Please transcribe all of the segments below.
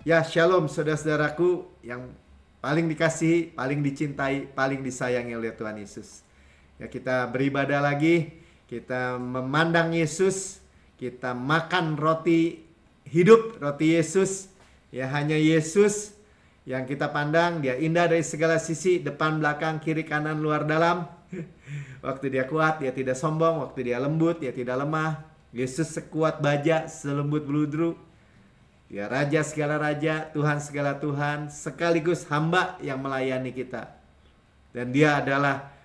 Ya, shalom saudara-saudaraku yang paling dikasihi, paling dicintai, paling disayangi oleh Tuhan Yesus. Ya, kita beribadah lagi, kita memandang Yesus, kita makan roti hidup, roti Yesus. Ya, hanya Yesus yang kita pandang, dia indah dari segala sisi, depan, belakang, kiri, kanan, luar, dalam. Waktu dia kuat, dia tidak sombong. Waktu dia lembut, dia tidak lemah. Yesus sekuat baja, selembut beludru. Ya, Raja segala raja, Tuhan segala Tuhan, sekaligus hamba yang melayani kita. Dan dia adalah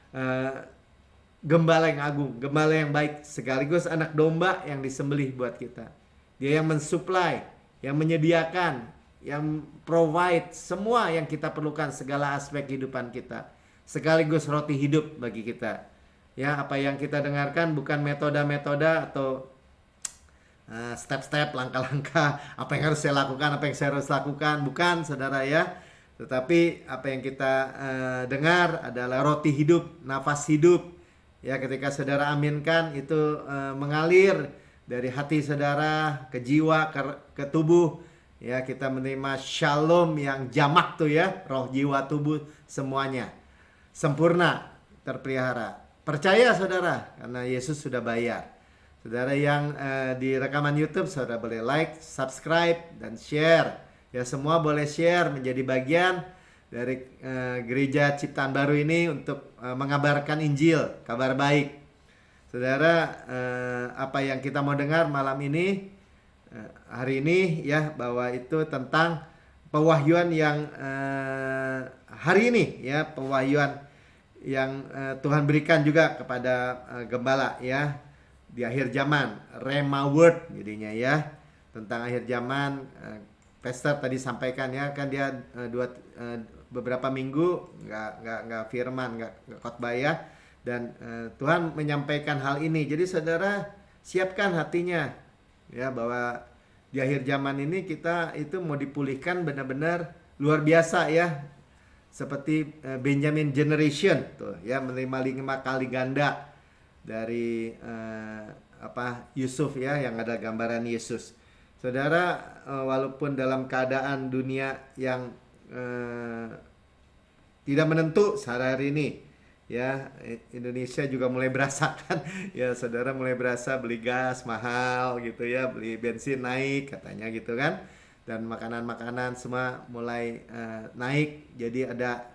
gembala yang agung, gembala yang baik, sekaligus anak domba yang disembelih buat kita. Dia yang mensuplai, yang menyediakan, yang provide semua yang kita perlukan, segala aspek kehidupan kita. Sekaligus roti hidup bagi kita. Ya, apa yang kita dengarkan bukan metode-metode atau step-step, langkah-langkah apa yang harus saya lakukan, apa yang saya harus lakukan, bukan saudara ya. Tetapi apa yang kita dengar adalah roti hidup, nafas hidup. Ya, ketika saudara aminkan itu mengalir dari hati saudara ke jiwa, ke tubuh. Ya, kita menerima shalom yang jamak tuh ya, roh, jiwa, tubuh semuanya sempurna, terpelihara. Percaya saudara, karena Yesus sudah bayar. Saudara yang di rekaman YouTube, saudara boleh like, subscribe, dan share. Ya, semua boleh share menjadi bagian dari gereja ciptaan baru ini untuk mengabarkan Injil, kabar baik. Saudara, apa yang kita mau dengar malam ini, hari ini ya, bahwa itu tentang pewahyuan yang hari ini ya, pewahyuan yang Tuhan berikan juga kepada gembala ya. Di akhir zaman, Rhema Word jadinya ya, tentang akhir zaman. Pastor tadi sampaikan ya, kan dia beberapa minggu nggak firman, nggak khotbah ya, dan Tuhan menyampaikan hal ini. Jadi saudara siapkan hatinya ya, bahwa di akhir zaman ini kita itu mau dipulihkan benar-benar luar biasa ya, seperti Benjamin Generation tuh ya, menerima 5 kali ganda dari Yusuf ya, yang ada gambaran Yesus. Saudara, walaupun dalam keadaan dunia yang tidak menentu sehari ini ya, Indonesia juga mulai berasa kan ya, saudara mulai berasa beli gas mahal gitu ya, beli bensin naik katanya gitu kan, dan makanan-makanan semua mulai naik. Jadi ada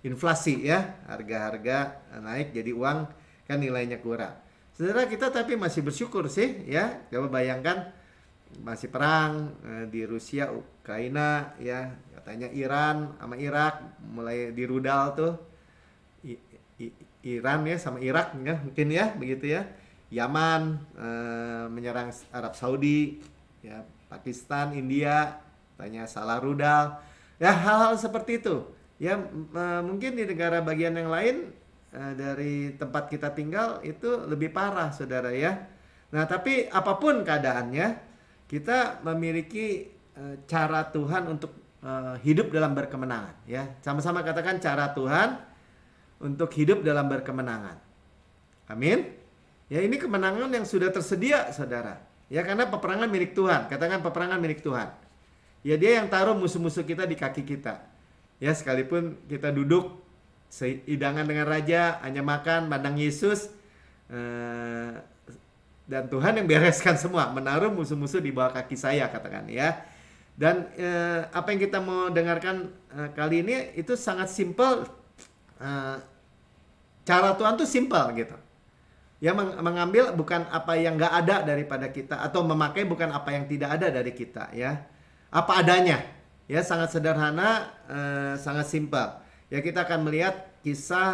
inflasi ya, harga-harga naik, jadi uang kan nilainya kurang. Saudara, kita tapi masih bersyukur sih ya. Coba bayangkan, masih perang di Rusia, Ukraina ya, katanya Iran sama Irak mulai dirudal tuh. Iran ya sama Irak ya, mungkin ya begitu ya. Yaman menyerang Arab Saudi ya, Pakistan, India katanya salah rudal. Ya, hal-hal seperti itu. Ya, mungkin di negara bagian yang lain dari tempat kita tinggal itu lebih parah saudara ya. Nah, tapi apapun keadaannya, kita memiliki cara Tuhan untuk hidup dalam berkemenangan ya. Sama-sama katakan cara Tuhan untuk hidup dalam berkemenangan. Amin. Ya, ini kemenangan yang sudah tersedia saudara. Ya, karena peperangan milik Tuhan. Katakan peperangan milik Tuhan. Ya, dia yang taruh musuh-musuh kita di kaki kita. Ya, sekalipun kita duduk sehidangan dengan raja, hanya makan, pandang Yesus, dan Tuhan yang bereskan semua, menaruh musuh-musuh di bawah kaki saya, katakan ya. Dan apa yang kita mau dengarkan kali ini itu sangat simpel. Cara Tuhan tuh simpel gitu. Ya, mengambil bukan apa yang gak ada daripada kita, atau memakai bukan apa yang tidak ada dari kita ya. Apa adanya. Ya, sangat sederhana, sangat simpel. Ya, kita akan melihat kisah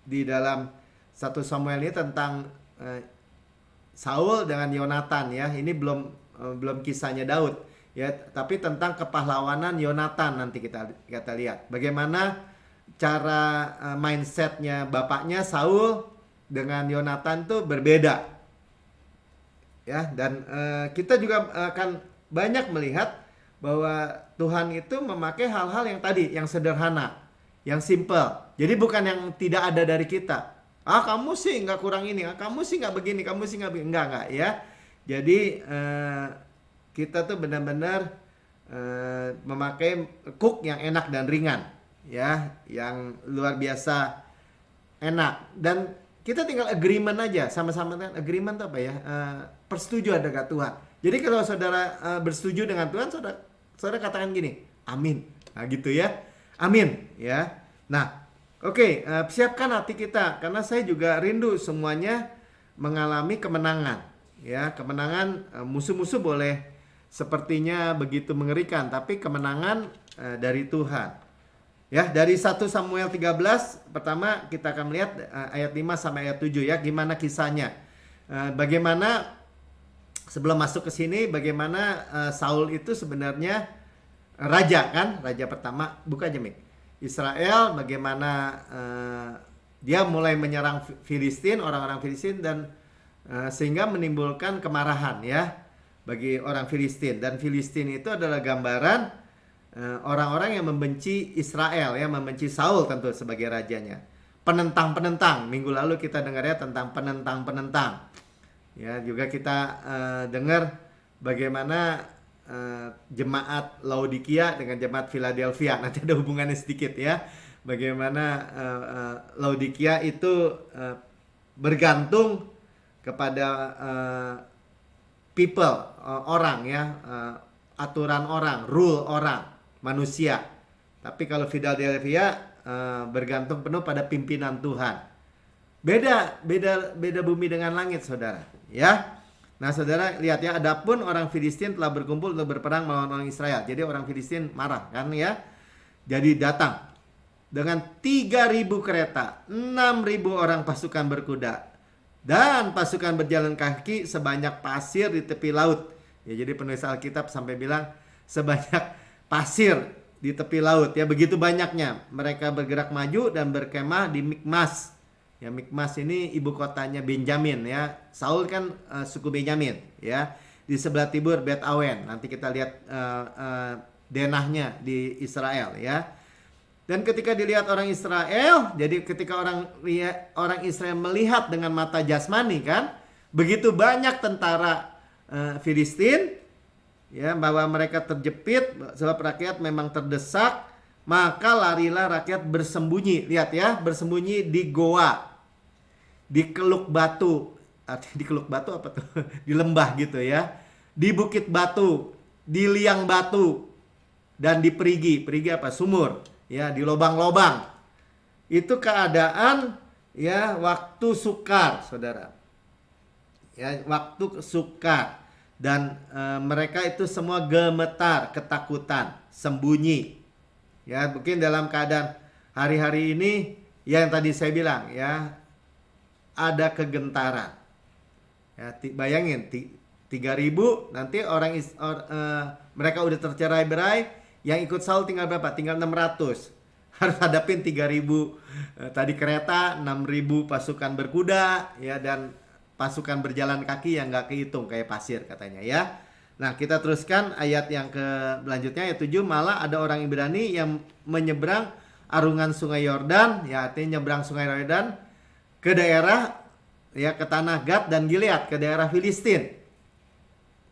di dalam 1 Samuel ini tentang Saul dengan Yonatan ya. Ini belum kisahnya Daud ya, tapi tentang kepahlawanan Yonatan nanti kita lihat. Bagaimana cara mindsetnya bapaknya Saul dengan Yonatan tuh berbeda. Ya, dan kita juga akan banyak melihat bahwa Tuhan itu memakai hal-hal yang tadi, yang sederhana, yang simple. Jadi bukan yang tidak ada dari kita. Kamu sih nggak kurang ini, kamu sih nggak begini, kamu sih nggak begini. Enggak ya. Jadi kita tuh benar-benar memakai cook yang enak dan ringan, ya, yang luar biasa enak. Dan kita tinggal agreement aja, sama-sama kan. Agreement tuh apa ya? Persetujuan dengan Tuhan. Jadi kalau saudara bersetuju dengan Tuhan, saudara katakan gini, amin. Nah gitu ya, amin ya. Nah, oke, siapkan hati kita, karena saya juga rindu semuanya mengalami kemenangan. Ya, kemenangan, musuh-musuh boleh sepertinya begitu mengerikan, tapi kemenangan dari Tuhan. Ya, dari 1 Samuel 13 pertama kita akan melihat ayat 5 sampai ayat 7 ya, gimana kisahnya. Bagaimana sebelum masuk ke sini, bagaimana Saul itu sebenarnya raja kan, raja pertama, buka aja Mik. Israel, bagaimana dia mulai menyerang Filistin, orang-orang Filistin, dan sehingga menimbulkan kemarahan ya bagi orang Filistin. Dan Filistin itu adalah gambaran orang-orang yang membenci Israel ya, membenci Saul tentu sebagai rajanya. Penentang-penentang, minggu lalu kita dengar ya tentang penentang-penentang. Ya, juga kita dengar bagaimana jemaat Laodikia dengan jemaat Philadelphia. Nanti ada hubungannya sedikit ya. Bagaimana Laodikia itu bergantung kepada people, orang ya, aturan orang, rule orang, manusia. Tapi kalau Philadelphia bergantung penuh pada pimpinan Tuhan. Beda bumi dengan langit, saudara. Ya. Nah, saudara lihat ya, adapun orang Filistin telah berkumpul untuk berperang melawan orang Israel. Jadi orang Filistin marah kan ya. Jadi datang dengan 3.000 kereta, 6.000 orang pasukan berkuda, dan pasukan berjalan kaki sebanyak pasir di tepi laut. Ya, jadi penulis Alkitab sampai bilang sebanyak pasir di tepi laut. Ya, begitu banyaknya. Mereka bergerak maju dan berkemah di Mikmas. Ya, Mikmas ini ibu kotanya Benjamin ya. Saul kan suku Benjamin ya. Di sebelah timur Bet Awen. Nanti kita lihat denahnya di Israel ya. Dan ketika dilihat orang Israel, jadi ketika orang Israel melihat dengan mata jasmani kan, begitu banyak tentara Filistin ya, bahwa mereka terjepit sebab rakyat memang terdesak, maka larilah rakyat bersembunyi. Lihat ya, bersembunyi di goa, di keluk batu. Artinya di keluk batu apa tuh? Di lembah gitu ya. Di bukit batu, di liang batu, dan di perigi. Perigi apa? Sumur. Ya, di lobang-lobang. Itu keadaan ya waktu sukar, saudara. Ya, waktu sukar. Dan mereka itu semua gemetar, ketakutan, sembunyi. Ya, mungkin dalam keadaan hari-hari ini yang tadi saya bilang ya, ada kegentaran. Ya, bayangin 3.000 nanti mereka udah tercerai-berai. Yang ikut Saul tinggal berapa? Tinggal 600. Harus hadapin 3.000 tadi kereta, 6.000 pasukan berkuda ya, dan pasukan berjalan kaki yang gak kehitung kayak pasir katanya ya. Nah, kita teruskan ayat yang selanjutnya, ayat 7. Malah ada orang Ibrani yang menyeberang arungan sungai Yordan, ya artinya nyeberang sungai Yordan ke daerah ya, ke tanah Gad dan Gilead, ke daerah Filistin.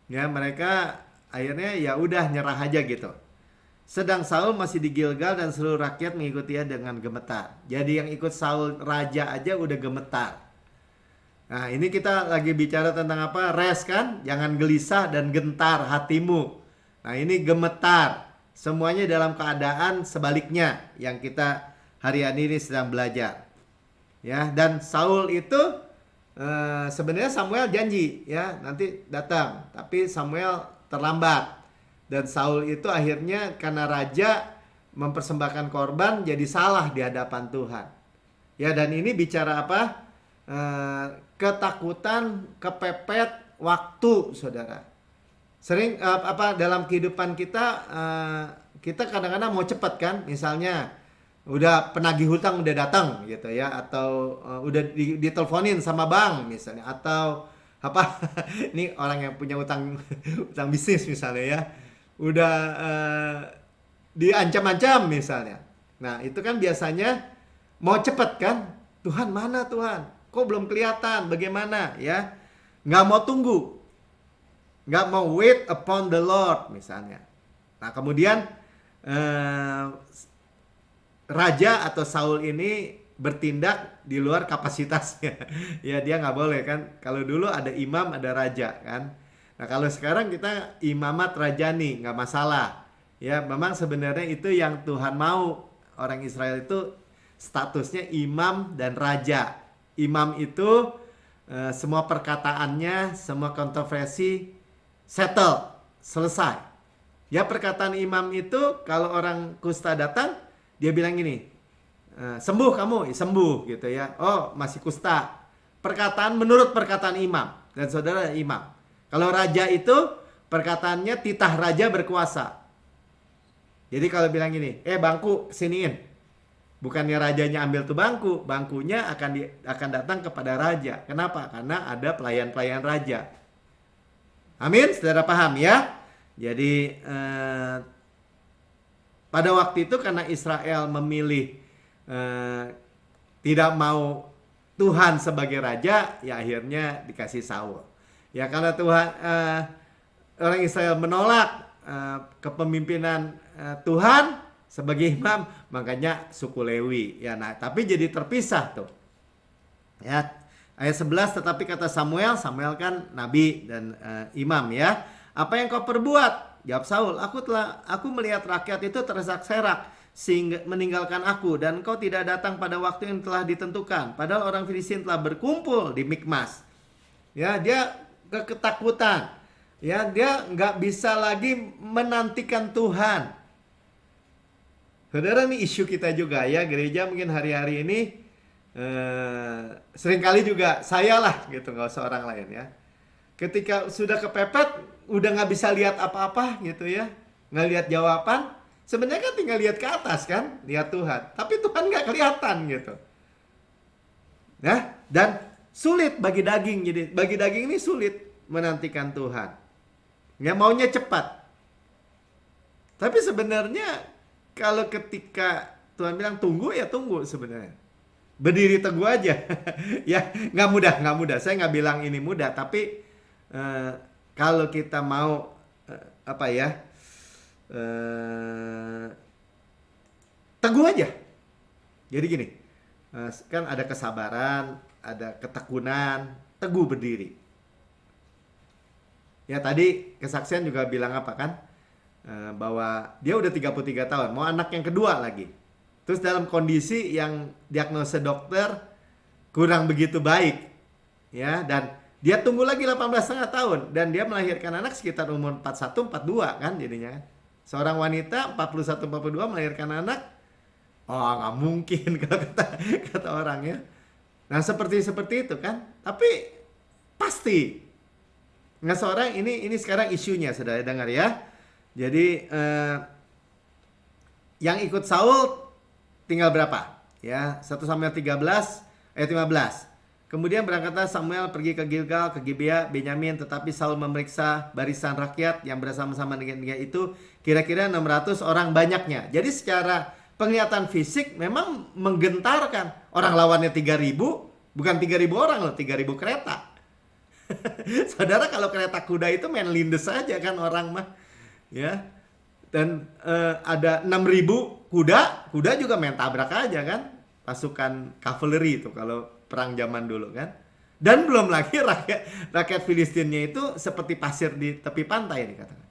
Ya, mereka akhirnya ya udah nyerah aja gitu. Sedang Saul masih di Gilgal dan seluruh rakyat mengikutinya dengan gemetar. Jadi yang ikut Saul raja aja udah gemetar. Nah, ini kita lagi bicara tentang apa? Rest kan? Jangan gelisah dan gentar hatimu. Nah, ini gemetar. Semuanya dalam keadaan sebaliknya yang kita hari ini sedang belajar. Ya, dan Saul itu sebenarnya Samuel janji ya nanti datang, tapi Samuel terlambat. Dan Saul itu akhirnya karena raja mempersembahkan korban jadi salah di hadapan Tuhan. Ya, dan ini bicara apa? Ketakutan, kepepet waktu, saudara. Sering dalam kehidupan kita, kita kadang-kadang mau cepat kan? Misalnya udah penagih hutang udah datang gitu ya, atau udah diteleponin sama bank misalnya, atau apa? Ini orang yang punya utang bisnis misalnya ya. Udah diancam-ancam misalnya. Nah, itu kan biasanya mau cepat kan? Tuhan mana Tuhan? Kok belum kelihatan? Bagaimana ya? Nggak mau tunggu. nggak mau wait upon the Lord misalnya. Nah kemudian raja atau Saul ini bertindak di luar kapasitasnya. Ya dia nggak boleh kan. Kalau dulu ada imam, ada raja kan. Nah kalau sekarang kita imamat rajani, nggak masalah. Ya memang sebenarnya itu yang Tuhan mau. Orang Israel itu statusnya imam dan raja. Imam itu semua perkataannya, semua kontroversi settle, selesai. Ya perkataan imam itu kalau orang kusta datang, dia bilang gini, sembuh kamu, sembuh gitu ya. Oh masih kusta. Perkataan menurut perkataan imam dan saudara imam. Kalau raja itu perkataannya titah raja berkuasa. Jadi kalau bilang gini, bangku siniin. Bukannya rajanya ambil tuh bangku, bangkunya akan datang kepada raja. Kenapa? Karena ada pelayan-pelayan raja. Amin, saudara paham ya? Jadi pada waktu itu karena Israel memilih tidak mau Tuhan sebagai raja, ya akhirnya dikasih Saul. Ya karena Tuhan orang Israel menolak kepemimpinan Tuhan sebagai imam, makanya suku Lewi. Ya, nah tapi jadi terpisah tuh. Ya, ayat 11, tetapi kata Samuel kan nabi dan imam ya. Apa yang kau perbuat? Jawab Saul, aku melihat rakyat itu terserak-serak sehingga meninggalkan aku, dan kau tidak datang pada waktu yang telah ditentukan. Padahal orang Filistin telah berkumpul di Mikmas. Ya, dia ketakutan. Ya, dia nggak bisa lagi menantikan Tuhan. Saudara, ini isu kita juga ya, gereja mungkin hari-hari ini seringkali juga saya lah gitu, nggak usah orang lain ya. Ketika sudah kepepet, udah nggak bisa lihat apa-apa gitu ya, nggak lihat jawaban. Sebenarnya kan tinggal lihat ke atas kan, lihat Tuhan. Tapi Tuhan nggak kelihatan gitu. Nah, dan sulit bagi daging. Jadi bagi daging ini sulit menantikan Tuhan. Ya maunya cepat. Tapi sebenarnya kalau ketika Tuhan bilang tunggu, ya tunggu sebenarnya. Berdiri teguh aja. Ya nggak mudah. Saya nggak bilang ini mudah, tapi kalau kita mau teguh aja. Jadi gini, kan ada kesabaran, ada ketekunan, teguh berdiri. Ya tadi kesaksian juga bilang apa kan? Bahwa dia udah 33 tahun, mau anak yang kedua lagi. Terus dalam kondisi yang diagnosa dokter kurang begitu baik. Ya, dan dia tunggu lagi 18,5 tahun dan dia melahirkan anak sekitar umur 41-42 kan jadinya. Seorang wanita 41-42 melahirkan anak, oh nggak mungkin kalau kata orang ya. Nah seperti itu kan. Tapi pasti nggak seorang ini sekarang isunya, saudara dengar ya. Jadi yang ikut Saul tinggal berapa? Ya 1 Samuel 13 ayat 15. Kemudian berangkatlah Samuel pergi ke Gilgal, ke Gibea, Benyamin, tetapi Saul memeriksa barisan rakyat yang bersama-sama dengan dia itu kira-kira 600 orang banyaknya. Jadi secara penglihatan fisik memang menggentarkan. Orang lawannya 3.000, bukan 3.000 orang loh, 3.000 kereta. Saudara, kalau kereta kuda itu main lindes saja kan orang mah. Ya. Dan ada 6.000 kuda juga main tabrak aja kan. Pasukan kavaleri itu kalau perang zaman dulu kan. Dan belum lagi rakyat Filistinnya itu seperti pasir di tepi pantai dikatakan.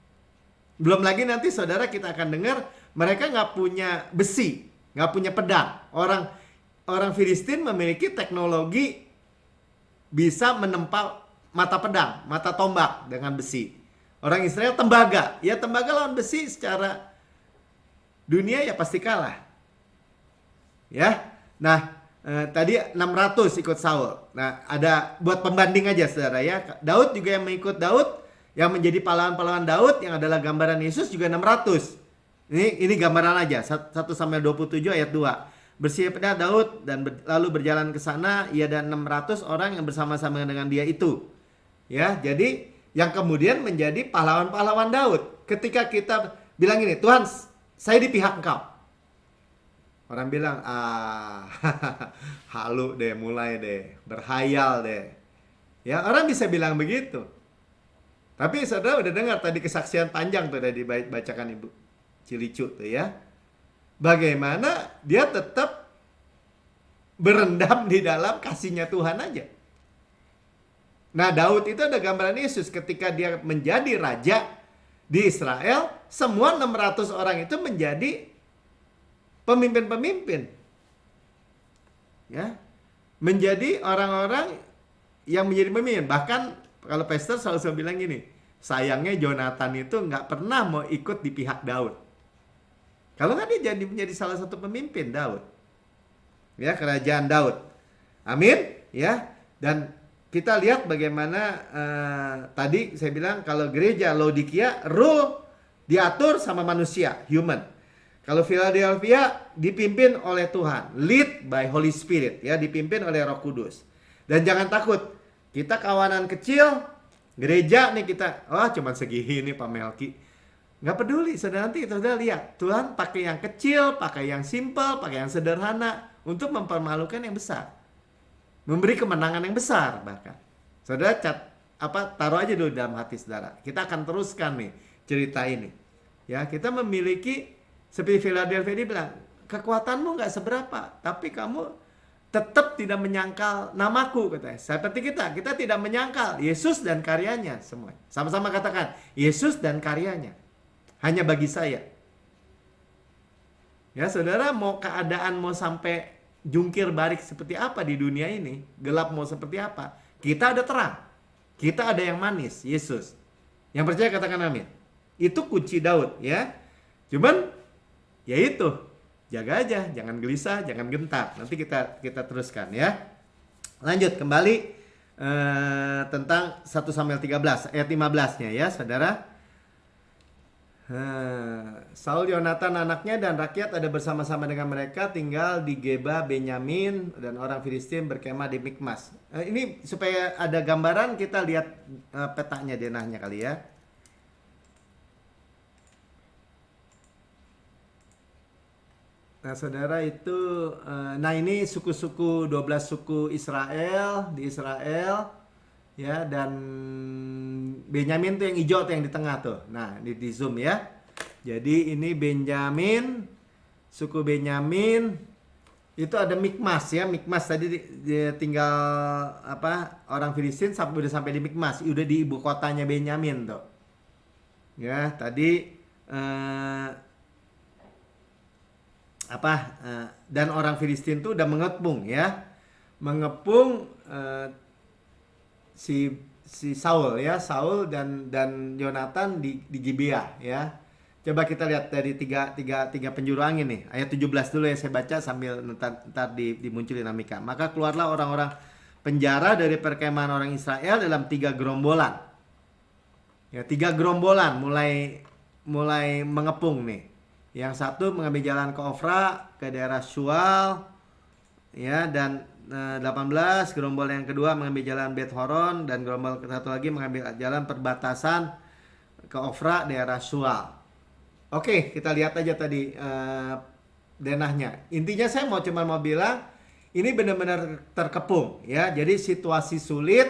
Belum lagi nanti saudara kita akan dengar mereka nggak punya besi, nggak punya pedang. Orang Filistin memiliki teknologi bisa menempa mata pedang, mata tombak dengan besi. Orang Israel tembaga. Ya tembaga lawan besi secara dunia ya pasti kalah. Ya. Nah, tadi 600 ikut Saul. Nah, ada buat pembanding aja saudara ya. Daud juga yang mengikut Daud, yang menjadi pahlawan-pahlawan Daud yang adalah gambaran Yesus juga 600. Ini gambaran aja. 1 Samuel 27 ayat 2. Bersiaplah Daud dan lalu berjalan ke sana, ia dan 600 orang yang bersama-sama dengan dia itu. Ya, jadi yang kemudian menjadi pahlawan-pahlawan Daud. Ketika kita bilang ini, Tuhan, saya di pihak Engkau. Orang bilang, halu deh, mulai deh, berhayal deh. Ya, orang bisa bilang begitu. Tapi saudara udah dengar tadi kesaksian panjang tuh tadi bacakan Ibu Cilicu tuh ya. Bagaimana dia tetap berendam di dalam kasihnya Tuhan aja. Nah, Daud itu ada gambaran Yesus ketika dia menjadi raja di Israel, semua 600 orang itu menjadi pemimpin-pemimpin. Ya. Menjadi orang-orang yang menjadi pemimpin. Bahkan kalau pastor selalu bilang gini, sayangnya Jonathan itu nggak pernah mau ikut di pihak Daud. Kalau nggak dia jadi menjadi salah satu pemimpin Daud. Ya, kerajaan Daud. Amin. Ya. Dan kita lihat bagaimana tadi saya bilang kalau gereja Laodikia rule diatur sama manusia, human. Kalau Philadelphia dipimpin oleh Tuhan, lead by Holy Spirit, ya, dipimpin oleh Roh Kudus. Dan jangan takut, kita kawanan kecil, gereja nih kita, cuman segini Pak Melki. Nggak peduli, saudara, nanti saudara lihat Tuhan pakai yang kecil, pakai yang simple, pakai yang sederhana untuk mempermalukan yang besar, memberi kemenangan yang besar. Bahkan saudara taruh aja dulu dalam hati saudara. Kita akan teruskan nih cerita ini, ya. Kita memiliki seperti Philadelphia bilang, kekuatanmu nggak seberapa, tapi kamu tetap tidak menyangkal namaku, katanya. Seperti kita tidak menyangkal Yesus dan karyanya semua. Sama-sama katakan Yesus dan karyanya. Hanya bagi saya. Ya, saudara, mau keadaan mau sampai jungkir balik seperti apa di dunia ini, gelap mau seperti apa, kita ada terang. Kita ada yang manis, Yesus. Yang percaya katakan amin. Itu kunci Daud, ya. Cuman ya itu, jaga aja, jangan gelisah, jangan gentar. Nanti kita teruskan, ya. Lanjut kembali tentang 1 Samuel 13 ayat 15-nya, ya, saudara. Saul, Yonatan anaknya dan rakyat ada bersama-sama dengan mereka tinggal di Geba Benyamin, dan orang Filistin berkemah di Mikmas. Ini supaya ada gambaran, kita lihat petanya denahnya kali ya. Nah, saudara, itu nah ini suku-suku 12 suku Israel di Israel, ya, dan Benyamin tuh yang hijau tuh yang di tengah tuh. Nah, di zoom ya. Jadi ini Benyamin, suku Benyamin itu ada Mikmas, ya. Mikmas tadi dia tinggal orang Filistin udah sampai di Mikmas, udah di ibu kotanya Benyamin tuh. Ya, tadi dan orang Filistin tuh udah mengepung, ya. Mengepung si Saul, ya, Saul dan Yonatan di Gibea, ya. Coba kita lihat dari tiga penjuru angin nih. Ayat 17 dulu ya, saya baca sambil ntar dimunculin dinamika. Maka keluarlah orang-orang penjara dari perkemahan orang Israel dalam 3 gerombolan. Ya, 3 gerombolan mulai mengepung nih. Yang satu mengambil jalan ke Ofra, ke daerah Shual, ya, dan 18 gerombol yang kedua mengambil jalan Bet Horon, dan gerombol satu lagi mengambil jalan perbatasan ke Ofra, daerah Shual. Oke, kita lihat aja tadi denahnya. Intinya saya cuma mau bilang ini benar-benar terkepung, ya. Jadi situasi sulit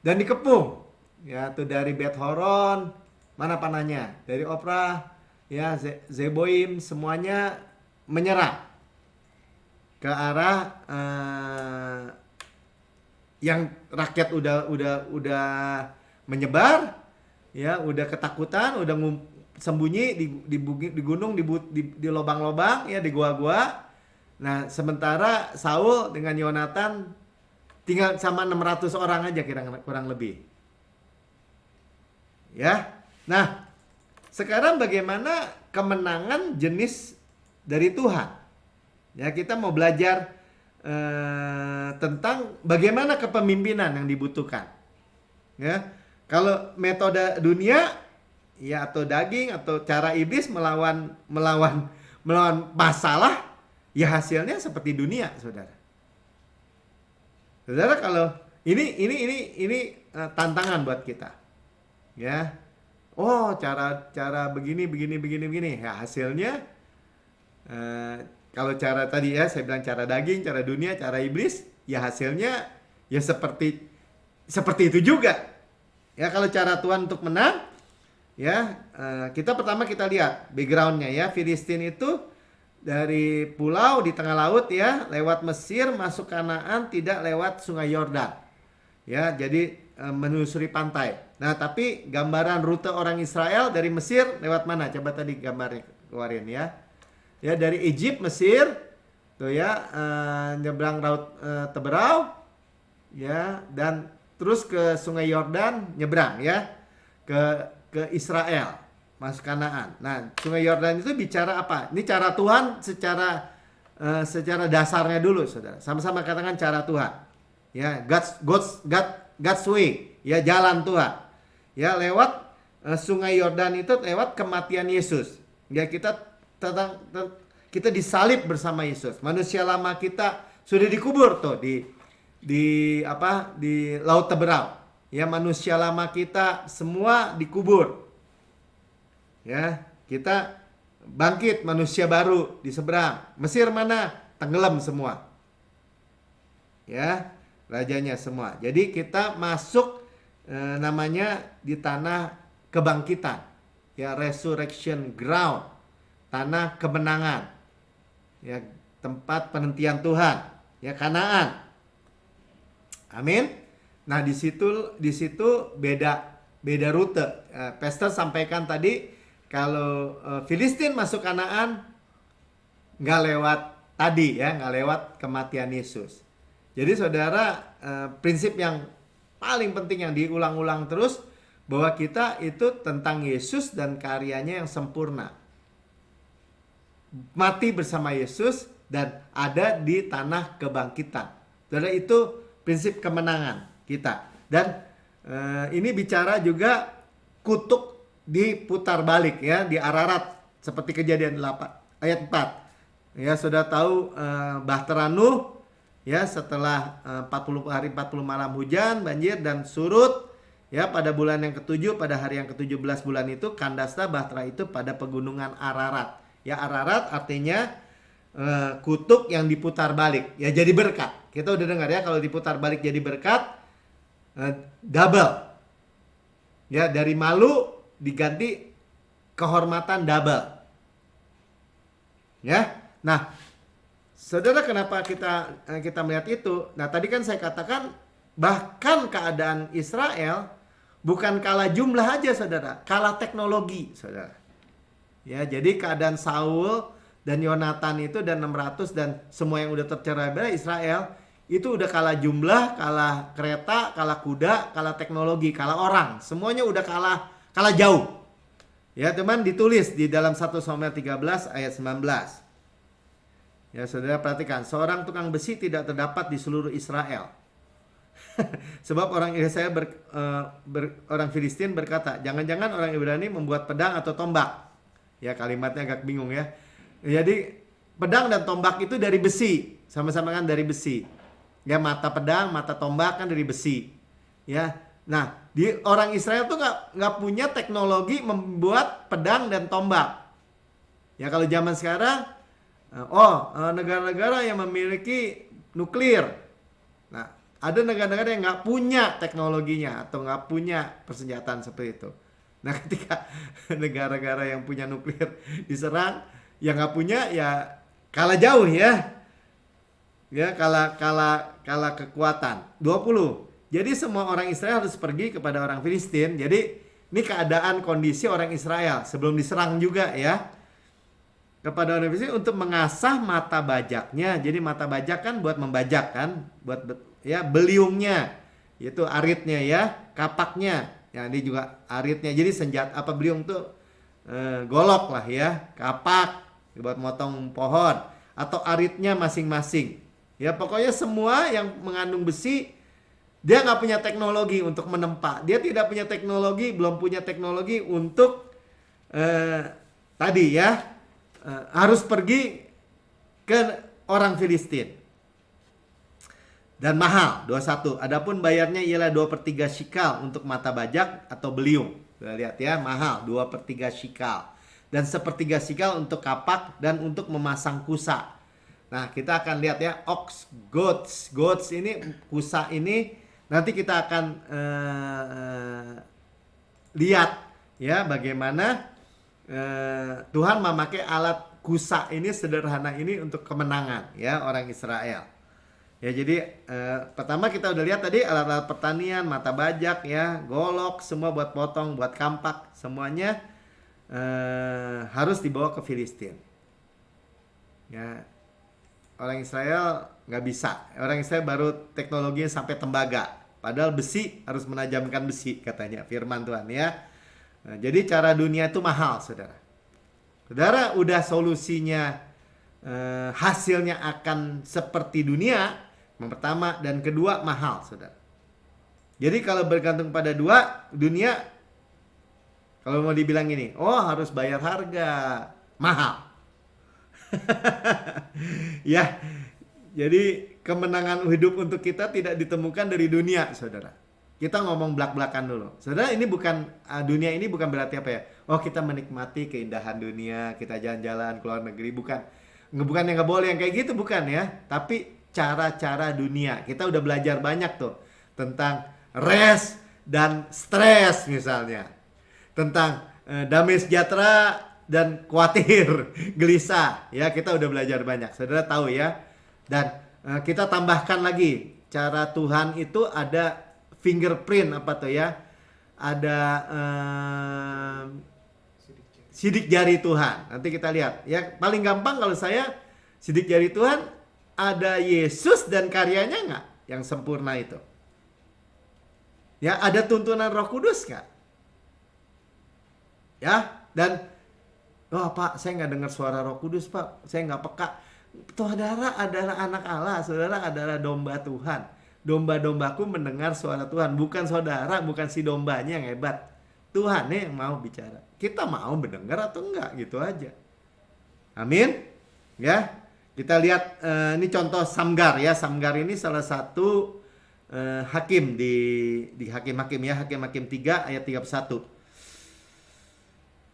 dan dikepung, ya. Tuh dari Bet Horon, mana panahnya, dari Ofra, ya, Zeboim, semuanya menyerang ke arah yang rakyat udah menyebar, ya, udah ketakutan, udah sembunyi di gunung, di lubang-lubang, ya, di gua-gua. Nah, sementara Saul dengan Yonatan tinggal sama 600 orang aja kurang lebih. Ya. Nah, sekarang bagaimana kemenangan jenis dari Tuhan? Ya, kita mau belajar tentang bagaimana kepemimpinan yang dibutuhkan. Ya, kalau metode dunia, ya, atau daging atau cara iblis melawan masalah, ya hasilnya seperti dunia, saudara. Saudara, kalau ini tantangan buat kita. Ya. Oh, cara begini, ya hasilnya kalau cara tadi, ya, saya bilang cara daging, cara dunia, cara iblis, ya hasilnya ya seperti itu juga. Ya kalau cara Tuhan untuk menang, ya kita pertama kita lihat backgroundnya ya. Filistin itu dari pulau di tengah laut ya, lewat Mesir masuk Kanaan tidak lewat Sungai Yordan. Ya, jadi menelusuri pantai. Nah, tapi gambaran rute orang Israel dari Mesir lewat mana? Coba tadi gambarnya keluarin ya. Ya, dari Egypt, Mesir, tuh ya, nyebrang laut Teberau, ya, dan terus ke Sungai Yordan nyebrang ya, ke Israel, masuk Kanaan. Nah, Sungai Yordan itu bicara apa? Ini cara Tuhan secara dasarnya dulu, saudara. Sama-sama katakan cara Tuhan. Ya, God's way, ya jalan Tuhan. Ya, lewat Sungai Yordan itu lewat kematian Yesus. Ya, kita disalib bersama Yesus. Manusia lama kita sudah dikubur tuh di Laut Teberau. Ya, manusia lama kita semua dikubur. Ya, kita bangkit manusia baru di seberang. Mesir mana? Tenggelam semua. Ya, rajanya semua. Jadi kita masuk namanya di tanah kebangkitan. Ya, resurrection ground. Tanah kemenangan. Ya, tempat penantian Tuhan. Ya, Kanaan. Amin. Nah, di situ beda rute. Pastor sampaikan tadi kalau Filistin masuk Kanaan nggak lewat tadi ya, nggak lewat kematian Yesus. Jadi saudara, prinsip yang paling penting yang diulang-ulang terus bahwa kita itu tentang Yesus dan karyanya yang sempurna. Mati bersama Yesus dan ada di tanah kebangkitan. Saudara, itu prinsip kemenangan kita. Dan ini bicara juga kutuk diputar balik ya, di Ararat seperti Kejadian 8 ayat 4. Ya, sudah tahu Bahtera Nuh ya, setelah 40 hari 40 malam hujan, banjir dan surut ya, pada bulan yang ke-7 pada hari yang ke-17 bulan itu kandaslah Bahtera itu pada pegunungan Ararat. Ya, Ararat artinya kutuk yang diputar balik. Ya, jadi berkat. Kita udah dengar ya, kalau diputar balik jadi berkat, double. Ya, dari malu diganti kehormatan double. Ya. Nah, saudara, kenapa kita melihat itu? Nah, tadi kan saya katakan bahkan keadaan Israel bukan kalah jumlah aja, saudara, kalah teknologi, saudara. Ya, jadi keadaan Saul dan Yonatan itu dan 600 dan semua yang udah tercerai-berai Israel itu udah kalah jumlah, kalah kereta, kalah kuda, kalah teknologi, kalah orang. Semuanya udah kalah jauh. Ya, teman, ditulis di dalam 1 Samuel 13 ayat 19. Ya, saudara perhatikan, seorang tukang besi tidak terdapat di seluruh Israel. Sebab orang orang Filistin berkata, jangan-jangan orang Ibrani membuat pedang atau tombak. Ya, kalimatnya agak bingung ya. Jadi pedang dan tombak itu dari besi, sama-sama kan dari besi. Ya, mata pedang, mata tombak kan dari besi. Ya, nah di orang Israel tuh nggak punya teknologi membuat pedang dan tombak. Ya, kalau zaman sekarang, negara-negara yang memiliki nuklir. Nah, ada negara-negara yang nggak punya teknologinya atau nggak punya persenjataan seperti itu. Nah, ketika negara-negara yang punya nuklir diserang, yang nggak punya ya kalah jauh ya. Ya, kalah kekuatan. 20. Jadi semua orang Israel harus pergi kepada orang Filistin. Jadi ini keadaan kondisi orang Israel sebelum diserang juga ya. Kepada orang Filistin untuk mengasah mata bajaknya. Jadi mata bajak kan buat membajak kan, buat ya beliungnya, yaitu aritnya ya, kapaknya. Ya, ini juga aritnya. Jadi senjata beliung tuh golok lah ya, kapak buat motong pohon atau aritnya masing-masing. Ya, pokoknya semua yang mengandung besi, dia nggak punya teknologi untuk menempa. Dia tidak punya teknologi, belum punya teknologi untuk tadi ya, harus pergi ke orang Filistin. Dan mahal, 21. Adapun bayarnya ialah 2/3 shikal untuk mata bajak atau beliung. Kita lihat ya, mahal, 2/3 shikal. Dan 1/3 shikal untuk kapak dan untuk memasang kusa. Nah, kita akan lihat ya, ox, goats. Goats ini, kusa ini Nanti kita akan lihat ya bagaimana Tuhan memakai alat kusa ini, sederhana ini untuk kemenangan ya orang Israel. Ya jadi pertama kita udah lihat tadi alat-alat pertanian, mata bajak ya, golok, semua buat potong, buat kampak, semuanya harus dibawa ke Filistin. Ya, orang Israel nggak bisa. Orang Israel baru teknologinya sampai tembaga. Padahal besi harus menajamkan besi katanya firman Tuhan ya. Nah, jadi cara dunia itu mahal, saudara. Saudara udah solusinya hasilnya akan seperti dunia, yang pertama dan kedua mahal, saudara. Jadi kalau bergantung pada dua, dunia kalau mau dibilang ini, oh harus bayar harga mahal. Ya, jadi kemenangan hidup untuk kita tidak ditemukan dari dunia, saudara. Kita ngomong belak-belakan dulu. Saudara, ini bukan dunia ini bukan berarti apa ya? Oh, kita menikmati keindahan dunia, kita jalan-jalan ke luar negeri, bukan. Bukan yang nggak boleh yang kayak gitu, bukan ya. Tapi cara-cara dunia. Kita udah belajar banyak tuh tentang rest dan stres misalnya. Tentang damai sejahtera dan khawatir, gelisah. Ya, kita udah belajar banyak. Saudara tahu ya. Dan kita tambahkan lagi, cara Tuhan itu ada fingerprint apa tuh ya, ada sidik jari Tuhan. Nanti kita lihat ya, paling gampang kalau saya sidik jari Tuhan ada Yesus dan karyanya nggak yang sempurna itu ya, ada tuntunan Roh Kudus nggak ya, dan oh Pak saya nggak dengar suara Roh Kudus Pak, saya nggak peka. Saudara adalah anak Allah, saudara adalah domba Tuhan. Domba-dombaku mendengar suara Tuhan. Bukan saudara, bukan si dombanya yang hebat. Tuhan yang mau bicara. Kita mau mendengar atau enggak, gitu aja. Amin. Ya, kita lihat ini contoh Samgar ya. Samgar ini salah satu hakim di Hakim-Hakim ya. Hakim-Hakim 3 ayat 31.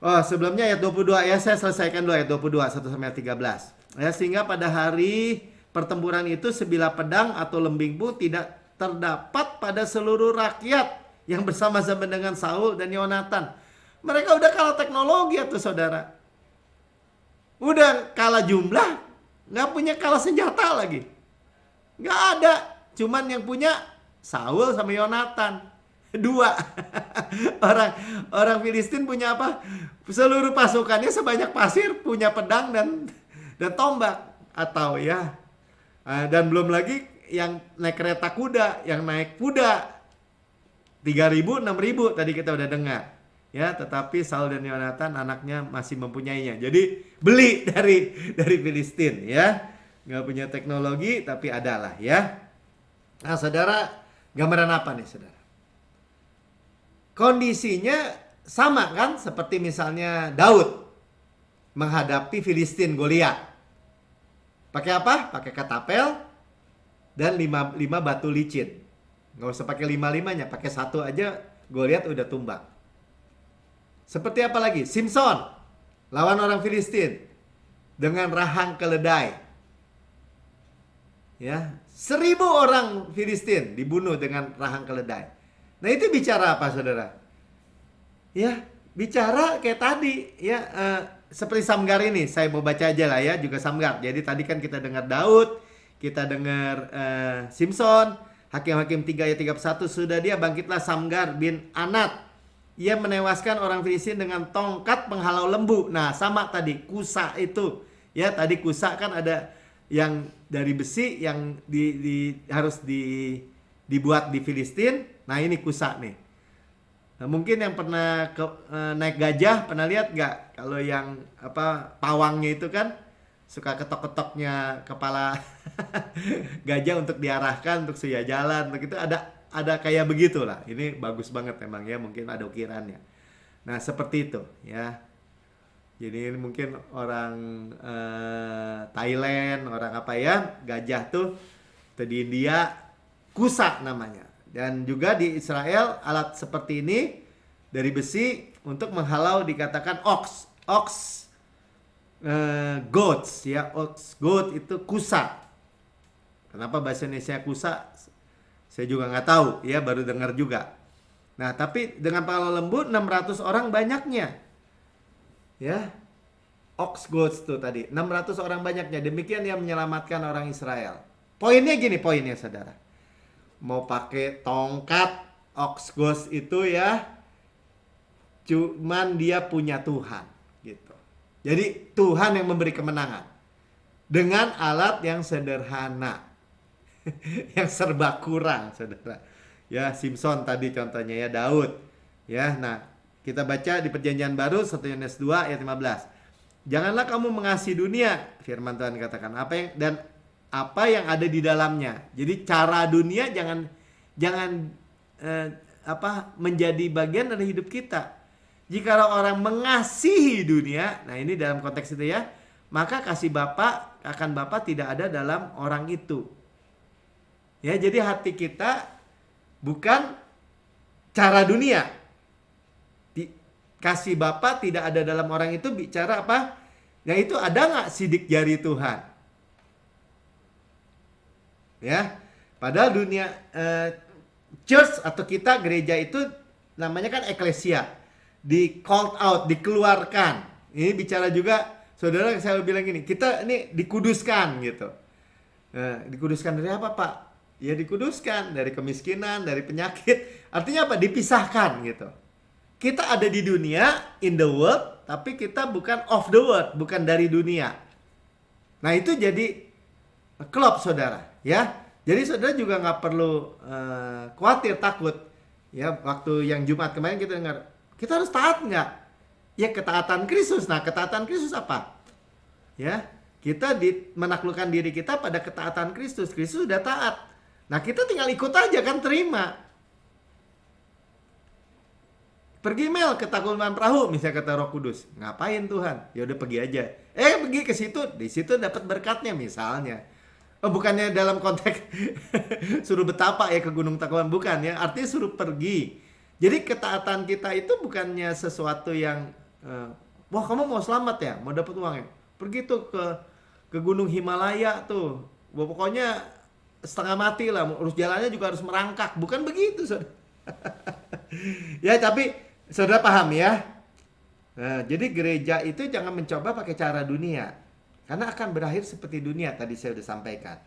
Oh, sebelumnya ayat 22 ya. Saya selesaikan dulu ayat 22 1 sampai 13. Ya, sehingga pada hari pertempuran itu sebilah pedang atau lembing pun tidak terdapat pada seluruh rakyat yang bersama-sama dengan Saul dan Yonatan. Mereka udah kalah teknologi atau saudara. Udah kalah jumlah, nggak punya kalah senjata lagi. Nggak ada, cuman yang punya Saul sama Yonatan. Dua. orang Filistin punya apa? Seluruh pasukannya sebanyak pasir, punya pedang dan tombak atau ya. Dan belum lagi yang naik kereta kuda, yang naik kuda 3.000, 6.000 tadi kita udah dengar. Ya, tetapi Saul dan Yonatan anaknya masih mempunyainya. Jadi beli dari Filistin ya. Nggak punya teknologi tapi adalah ya. Nah, saudara, gambaran apa nih, saudara? Kondisinya sama kan seperti misalnya Daud menghadapi Filistin Goliat. Pakai apa? Pakai katapel dan 5 batu licin. Nggak usah pakai 5-5-nya, pakai 1 aja Goliat udah tumbang. Seperti apa lagi? Simpson lawan orang Filistin dengan rahang keledai. Ya, 1.000 orang Filistin dibunuh dengan rahang keledai. Nah, itu bicara apa, saudara? Ya, bicara kayak tadi ya, seperti Samgar ini, saya mau baca aja lah ya, juga Samgar. Jadi tadi kan kita dengar Daud, kita dengar Simpson, Hakim-Hakim 3 ayat 31, sudah dia bangkitlah Samgar bin Anat. Ia menewaskan orang Filistin dengan tongkat penghalau lembu. Nah, sama tadi kusa itu. Ya, tadi kusa kan ada yang dari besi yang harus dibuat di Filistin. Nah, ini kusa nih. Nah, mungkin yang pernah naik gajah, pernah lihat nggak? Kalau yang apa pawangnya itu kan suka ketok-ketoknya kepala gajah untuk diarahkan untuk supaya jalan, untuk itu ada kayak begitulah. Ini bagus banget memang ya, mungkin ada ukirannya. Nah, seperti itu ya. Jadi ini mungkin orang Thailand, orang apa ya, gajah tuh di India kusa namanya. Dan juga di Israel alat seperti ini dari besi untuk menghalau dikatakan ox goats ya, ox goat itu kusa. Kenapa bahasa Indonesia kusa? Saya juga nggak tahu, ya baru dengar juga. Nah, tapi dengan pala lembu 600 orang banyaknya. Ya, ox goats tuh tadi, 600 orang banyaknya. Demikian yang menyelamatkan orang Israel. Poinnya gini, poinnya saudara. Mau pakai tongkat ox goats itu ya, cuman dia punya Tuhan gitu. Jadi Tuhan yang memberi kemenangan dengan alat yang sederhana. Yang serba kurang, saudara. Ya, Simpson tadi contohnya ya, Daud. Ya, nah, kita baca di Perjanjian Baru 1 Yohanes 2 ayat 15. Janganlah kamu mengasihi dunia, firman Tuhan katakan, apa yang ada di dalamnya. Jadi cara dunia jangan menjadi bagian dari hidup kita. Jika orang mengasihi dunia, nah ini dalam konteks itu ya, maka kasih Bapa akan Bapa tidak ada dalam orang itu. Ya, jadi hati kita bukan cara dunia. Kasih Bapa tidak ada dalam orang itu bicara apa? Nah, itu ada nggak sidik jari Tuhan? Ya, padahal dunia church atau kita gereja itu namanya kan eklesia, di called out, dikeluarkan. Ini bicara juga, saudara, saya bilang gini, kita ini dikuduskan gitu. Dikuduskan dari apa, Pak? Ya dikuduskan dari kemiskinan, dari penyakit. Artinya apa? Dipisahkan gitu. Kita ada di dunia, in the world, tapi kita bukan of the world, bukan dari dunia. Nah, itu jadi klop, saudara, ya. Jadi saudara juga nggak perlu khawatir, takut. Ya, waktu yang Jumat kemarin kita dengar, kita harus taat nggak? Ya, ketaatan Kristus. Nah, ketaatan Kristus apa? Ya, kita menaklukkan diri kita pada ketaatan Kristus. Kristus sudah taat. Nah, kita tinggal ikut aja kan, terima. Pergi Mel ke Tangkuban Perahu, misalnya kata Roh Kudus. Ngapain Tuhan? Ya udah pergi aja. Pergi ke situ, di situ dapat berkatnya misalnya. Bukannya dalam konteks suruh betapa ya ke Gunung Tangkuban, bukan ya. Artinya suruh pergi. Jadi ketaatan kita itu bukannya sesuatu yang wah, kamu mau selamat ya, mau dapat uang ya. Pergi tuh ke Gunung Himalaya tuh. Pokoknya setengah mati lah, urus jalannya juga harus merangkak. Bukan begitu, saudara. Ya, tapi saudara paham ya. Nah, jadi gereja itu jangan mencoba pakai cara dunia, karena akan berakhir seperti dunia, tadi saya sudah sampaikan.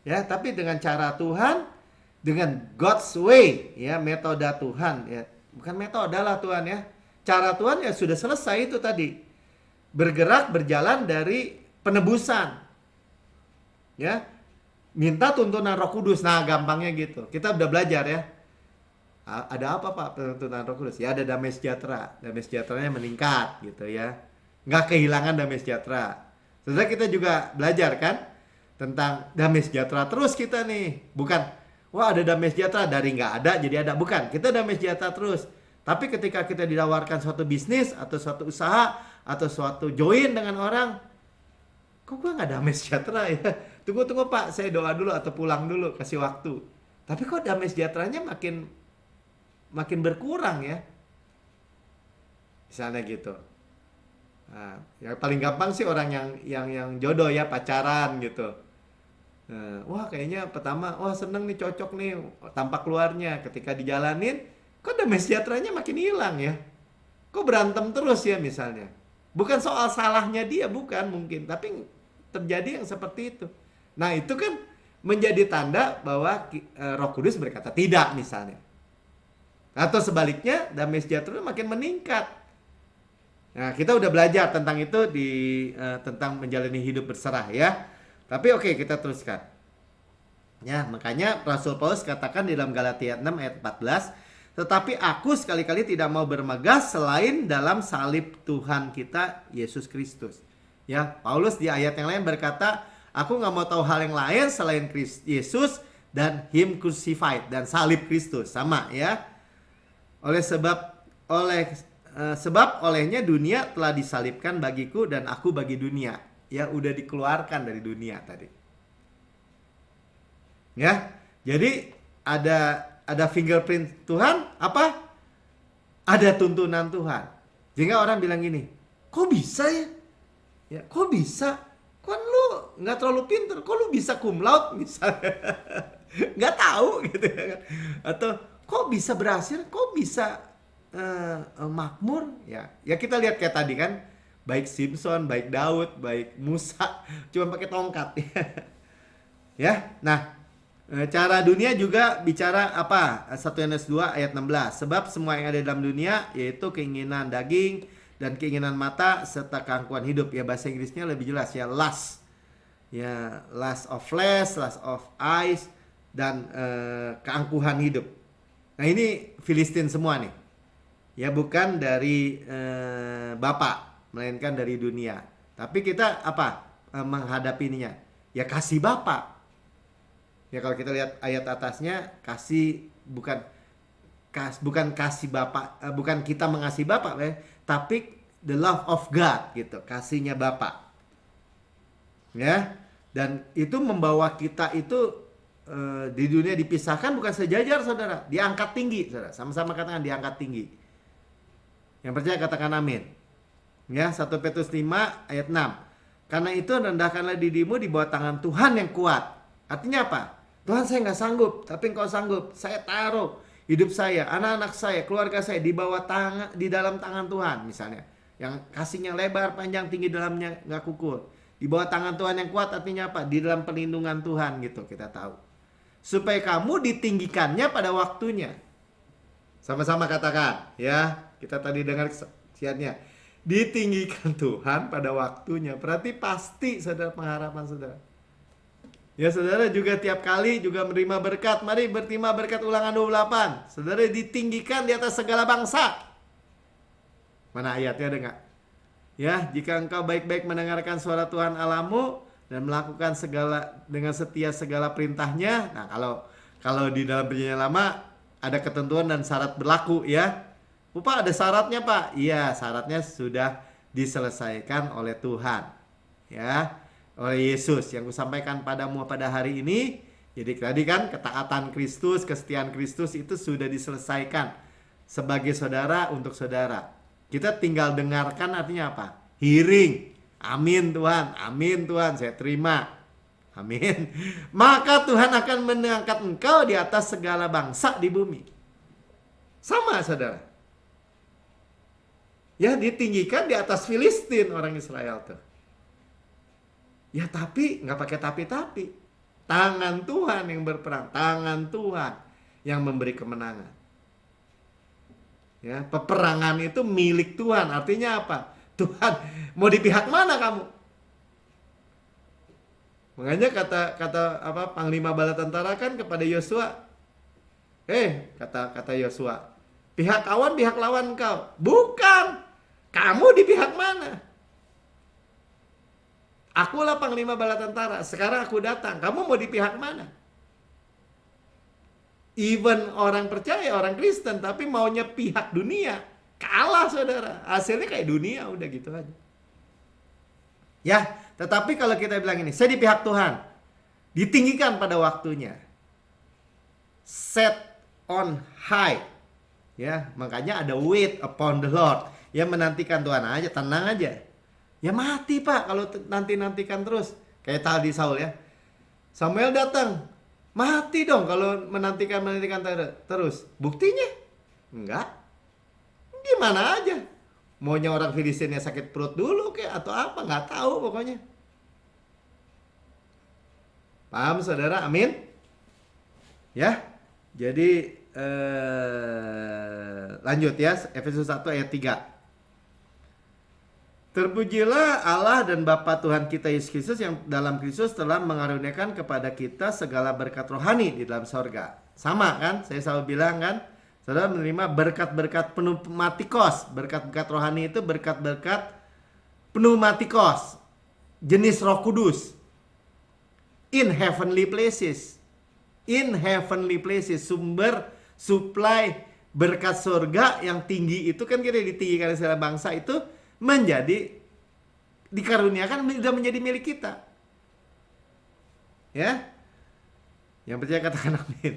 Ya, tapi dengan cara Tuhan, dengan God's way, ya, metode Tuhan, ya. Bukan metode lah Tuhan ya. Cara Tuhan ya sudah selesai itu tadi. Bergerak, berjalan dari penebusan. Ya. Minta tuntunan Roh Kudus. Nah, gampangnya gitu. Kita udah belajar ya. Ada apa, Pak, tuntunan Roh Kudus? Ya, ada damai sejahtera. Damai sejahteranya meningkat gitu ya. Nggak kehilangan damai sejahtera. Setelah kita juga belajar kan tentang damai sejahtera terus kita nih. Bukan, wah ada damai sejahtera dari nggak ada jadi ada. Bukan, kita damai sejahtera terus. Tapi ketika kita ditawarkan suatu bisnis atau suatu usaha atau suatu join dengan orang, kok gue nggak damai sejahtera ya? Tunggu Pak, saya doa dulu atau pulang dulu, kasih waktu. Tapi kok damai sejahteranya makin berkurang ya? Misalnya gitu. Nah, yang paling gampang sih orang yang jodoh ya, pacaran gitu. Wah kayaknya pertama, wah seneng nih, cocok nih, tampak luarnya. Ketika dijalanin, kok damai sejahteranya makin hilang ya? Kok berantem terus ya misalnya? Bukan soal salahnya dia, bukan mungkin, tapi terjadi yang seperti itu. Nah, itu kan menjadi tanda bahwa Roh Kudus berkata tidak misalnya. Atau sebaliknya, damai sejahtera makin meningkat. Nah, kita udah belajar tentang itu tentang menjalani hidup berserah ya. Tapi oke, kita teruskan. Ya, makanya Rasul Paulus katakan di dalam Galatia 6 ayat 14, tetapi aku sekali-kali tidak mau bermegah selain dalam salib Tuhan kita Yesus Kristus. Ya, Paulus di ayat yang lain berkata, aku nggak mau tahu hal yang lain selain Yesus dan Him crucified, dan salib Kristus, sama ya. Sebab olehnya dunia telah disalibkan bagiku dan aku bagi dunia. Ya, udah dikeluarkan dari dunia tadi. Ya, jadi ada fingerprint Tuhan, apa? Ada tuntunan Tuhan. Sehingga orang bilang gini, kok bisa ya? Ya, kok bisa? Kan lu nggak terlalu pinter, kok lu bisa cum laude misalnya? nggak tahu gitu kan. Atau kok bisa berhasil, kok bisa makmur ya. Ya kita lihat kayak tadi kan, baik Simpson, baik Daud, baik Musa cuma pakai tongkat. Ya. Nah, cara dunia juga bicara apa? 1 Yohanes 2 ayat 16. Sebab semua yang ada dalam dunia, yaitu keinginan daging dan keinginan mata serta keangkuhan hidup. Ya bahasa Inggrisnya lebih jelas ya, lust. Ya, lust of flesh, lust of eyes, dan keangkuhan hidup. Nah ini Filistin semua nih. Ya bukan dari Bapak, melainkan dari dunia. Tapi kita apa? Menghadapinya. Ya kasih Bapak. Ya kalau kita lihat ayat atasnya, kasih bukan kasih Bapak, bukan kita mengasihi Bapak, tapi the love of God gitu, kasihnya Bapak. Ya. Dan itu membawa kita itu di dunia dipisahkan bukan sejajar, saudara, diangkat tinggi, saudara. Sama-sama katakan diangkat tinggi. Yang percaya katakan amin. Ya, 1 Petrus 5 ayat 6. Karena itu rendahkanlah dirimu di bawah tangan Tuhan yang kuat. Artinya apa? Tuhan, saya nggak sanggup, tapi Engkau sanggup. Saya taruh hidup saya, anak-anak saya, keluarga saya di bawah tangan, di dalam tangan Tuhan misalnya. Yang kasihnya lebar, panjang, tinggi, dalamnya nggak kukur. Di bawah tangan Tuhan yang kuat artinya apa? Di dalam perlindungan Tuhan gitu, kita tahu. Supaya kamu ditinggikannya pada waktunya. Sama-sama katakan ya. Kita tadi dengar siatnya. Ditinggikan Tuhan pada waktunya. Berarti pasti saudara, pengharapan saudara. Ya saudara juga tiap kali juga menerima berkat. Mari berterima berkat Ulangan 28. Saudara ditinggikan di atas segala bangsa. Mana ayatnya ada nggak? Ya, jika engkau baik-baik mendengarkan suara Tuhan Allahmu dan melakukan segala dengan setia segala perintahnya. Nah, kalau di dalam Perjanjian Lama ada ketentuan dan syarat berlaku ya. Pak, ada syaratnya, Pak. Iya, syaratnya sudah diselesaikan oleh Tuhan. Ya, oleh Yesus yang kusampaikan padamu pada hari ini. Jadi tadi kan ketaatan Kristus, kesetiaan Kristus itu sudah diselesaikan sebagai saudara untuk saudara. Kita tinggal dengarkan, artinya apa? Hearing. Amin Tuhan, saya terima. Amin. Maka Tuhan akan mengangkat engkau di atas segala bangsa di bumi. Sama saudara. Ya, ditinggikan di atas Filistin orang Israel tuh. Ya tapi nggak pakai tapi. Tangan Tuhan yang berperang, tangan Tuhan yang memberi kemenangan. Ya, peperangan itu milik Tuhan. Artinya apa? Tuhan mau di pihak mana kamu? Makanya kata apa Panglima Bala Tentara kan kepada Yosua. Kata Yosua, pihak kawan, pihak lawan kau. Bukan. Kamu di pihak mana? Akulah Panglima Bala Tentara. Sekarang aku datang. Kamu mau di pihak mana? Even orang percaya, orang Kristen, tapi maunya pihak dunia, kalah saudara. Hasilnya kayak dunia, udah gitu aja. Ya, tetapi kalau kita bilang ini, saya di pihak Tuhan, ditinggikan pada waktunya, set on high. Ya, makanya ada wait upon the Lord. Ya, menantikan Tuhan aja, tenang aja. Ya mati Pak kalau nantikan terus. Kayak tadi Saul ya. Samuel datang, mati dong kalau menantikan terus. Buktinya? Enggak. Gimana aja. Maunya orang Filistinnya sakit perut dulu kayak atau apa, nggak tahu pokoknya. Paham saudara? Amin. Ya. Jadi lanjut ya, Efesus 1 ayat 3. Terpujilah Allah dan Bapa Tuhan kita Yesus Kristus yang dalam Kristus telah mengaruniakan kepada kita segala berkat rohani di dalam sorga. Sama kan? Saya selalu bilang kan, saudara menerima berkat-berkat pneumatikos. Berkat-berkat rohani itu berkat-berkat pneumatikos, jenis Roh Kudus. In heavenly places. In heavenly places, sumber supply berkat surga yang tinggi itu kan kita ditinggikan segala bangsa itu menjadi dikaruniakan sudah menjadi milik kita. Ya. Yang percaya katakan amin.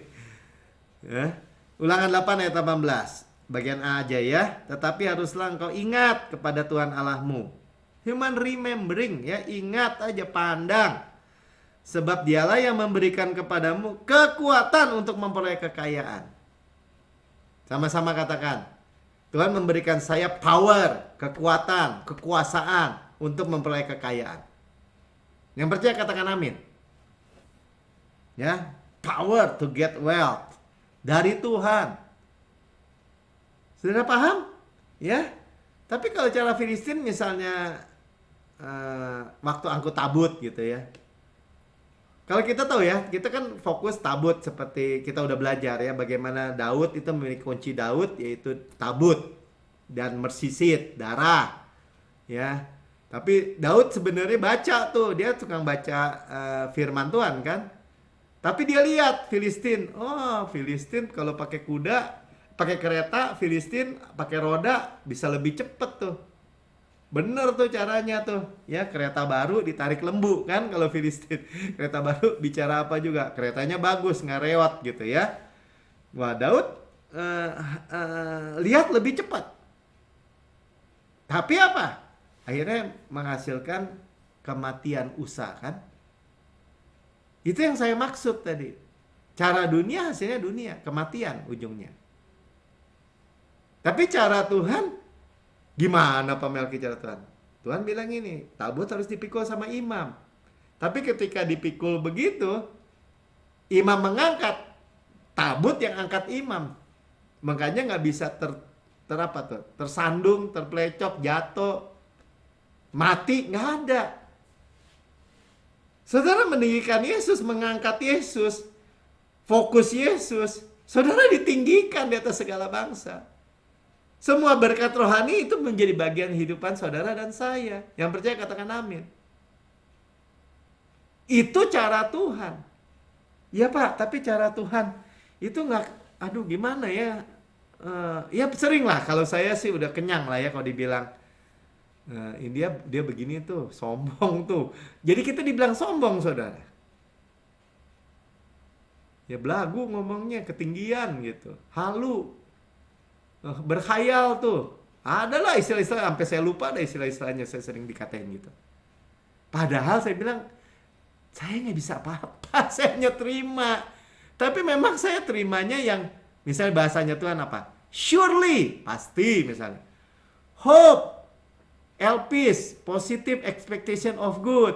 Ya. Ulangan 8 ayat 18. Bagian A aja ya. Tetapi haruslah engkau ingat kepada Tuhan Allahmu. Human remembering ya, ingat aja, pandang. sebab dialah yang memberikan kepadamu kekuatan untuk memperoleh kekayaan. Sama-sama katakan, Tuhan memberikan saya power, kekuatan, kekuasaan untuk memperoleh kekayaan. Yang percaya katakan amin. Ya, power to get wealth dari Tuhan. Saudara paham? Ya. Tapi kalau cara Filistin misalnya waktu angkut tabut gitu ya. Kalau kita tahu ya, kita kan fokus tabut seperti kita udah belajar ya, bagaimana Daud itu memiliki kunci Daud yaitu tabut dan mersisit darah. Ya. Tapi Daud sebenarnya baca tuh, dia tukang baca firman Tuhan kan. Tapi dia lihat Filistin, oh Filistin kalau pakai kuda, pakai kereta, Filistin pakai roda bisa lebih cepet tuh. Bener tuh caranya tuh, ya kereta baru ditarik lembu kan kalau Filistin. Kereta baru bicara apa juga, keretanya bagus nggak rewat gitu ya. Wah Daud lihat lebih cepat. Tapi apa? Akhirnya menghasilkan kematian Usa kan? Itu yang saya maksud tadi. Cara dunia hasilnya dunia, kematian ujungnya. Tapi cara Tuhan, gimana Pak Melki cara Tuhan? Tuhan bilang ini, tabut harus dipikul sama imam. Tapi ketika dipikul begitu, imam mengangkat, tabut yang angkat imam. Makanya nggak bisa tersandung, terpelecok, jatuh, mati, nggak ada. Saudara meninggikan Yesus, mengangkat Yesus, fokus Yesus, saudara ditinggikan di atas segala bangsa. Semua berkat rohani itu menjadi bagian kehidupan saudara dan saya. Yang percaya katakan amin. Itu cara Tuhan. Ya Pak, tapi cara Tuhan itu nggak, aduh gimana ya? Ya sering lah, kalau saya sih udah kenyang lah ya kalau dibilang. Ini dia begini tuh, sombong tuh. Jadi kita dibilang sombong saudara. Ya belagu ngomongnya, ketinggian gitu. Halu. Berkhayal tuh. Adalah istilah-istilah, sampai saya lupa ada istilah-istilahnya, saya sering dikatain gitu. Padahal saya bilang, saya nggak bisa apa-apa, saya hanya terima. Tapi memang saya terimanya yang, misalnya bahasanya Tuhan apa? Surely, pasti misalnya. Hope, elpis, positive expectation of good.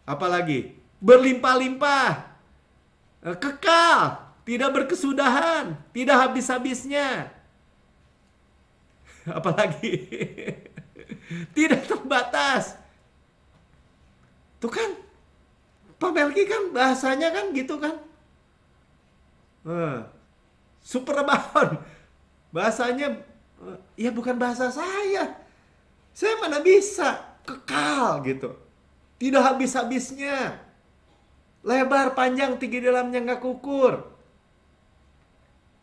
Apalagi? Berlimpah-limpah. Kekal, tidak berkesudahan, tidak habis-habisnya. Apalagi? Tidak terbatas. Tuh kan, Pak Melki kan bahasanya kan gitu kan. Super abound. Bahasanya, ya bukan bahasa saya. Saya mana bisa kekal gitu. Tidak habis-habisnya. Lebar, panjang, tinggi, dalamnya nggak kukur.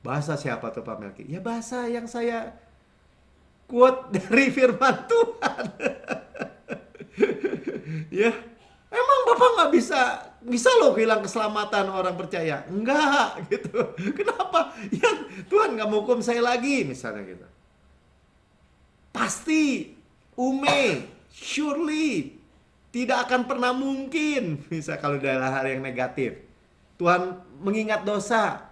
Bahasa siapa tuh Pak Melki? Ya bahasa yang saya quote dari firman Tuhan. Ya, emang Bapak nggak bisa loh hilang keselamatan orang percaya? Enggak gitu. Kenapa? Ya Tuhan nggak mau hukum saya lagi misalnya gitu. Pasti, surely, tidak akan pernah mungkin. Bisa kalau dalam hal yang negatif. Tuhan mengingat dosa,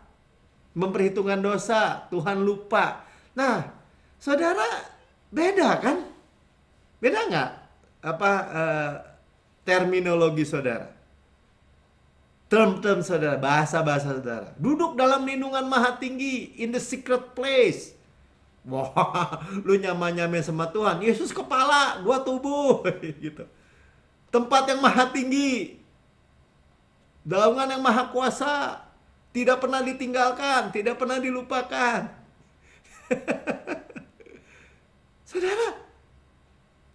memperhitungkan dosa, Tuhan lupa. Nah, saudara beda kan? Beda nggak? Terminologi saudara? Term-term saudara, bahasa-bahasa saudara. Duduk dalam lindungan Maha Tinggi, in the secret place. Wah, lu nyama-nyamain sama Tuhan. Yesus kepala, gua tubuh, gitu. Tempat yang maha tinggi, naungan yang maha kuasa, tidak pernah ditinggalkan, tidak pernah dilupakan. Saudara,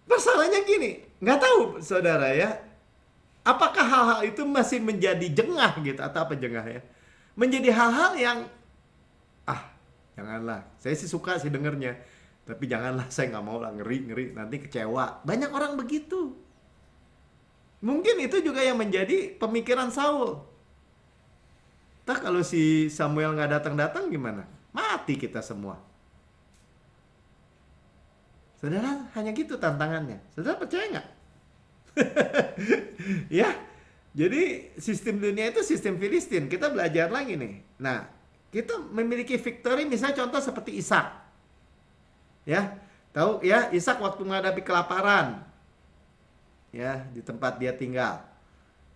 masalahnya gini, nggak tahu saudara ya, apakah hal-hal itu masih menjadi jengah gitu, atau apa jengah ya? Menjadi hal-hal yang, janganlah, saya sih suka sih dengernya, tapi janganlah, saya nggak mau lah, ngeri, nanti kecewa. Banyak orang begitu. Mungkin itu juga yang menjadi pemikiran Saul. Entah kalau si Samuel nggak datang-datang gimana? Mati kita semua. Saudara, hanya gitu tantangannya. Saudara percaya nggak? Ya, jadi sistem dunia itu sistem Filistin. Kita belajar lagi nih. Nah, kita memiliki victory misalnya contoh seperti Ishak. Ya, tahu ya Ishak waktu menghadapi kelaparan. Ya, di tempat dia tinggal.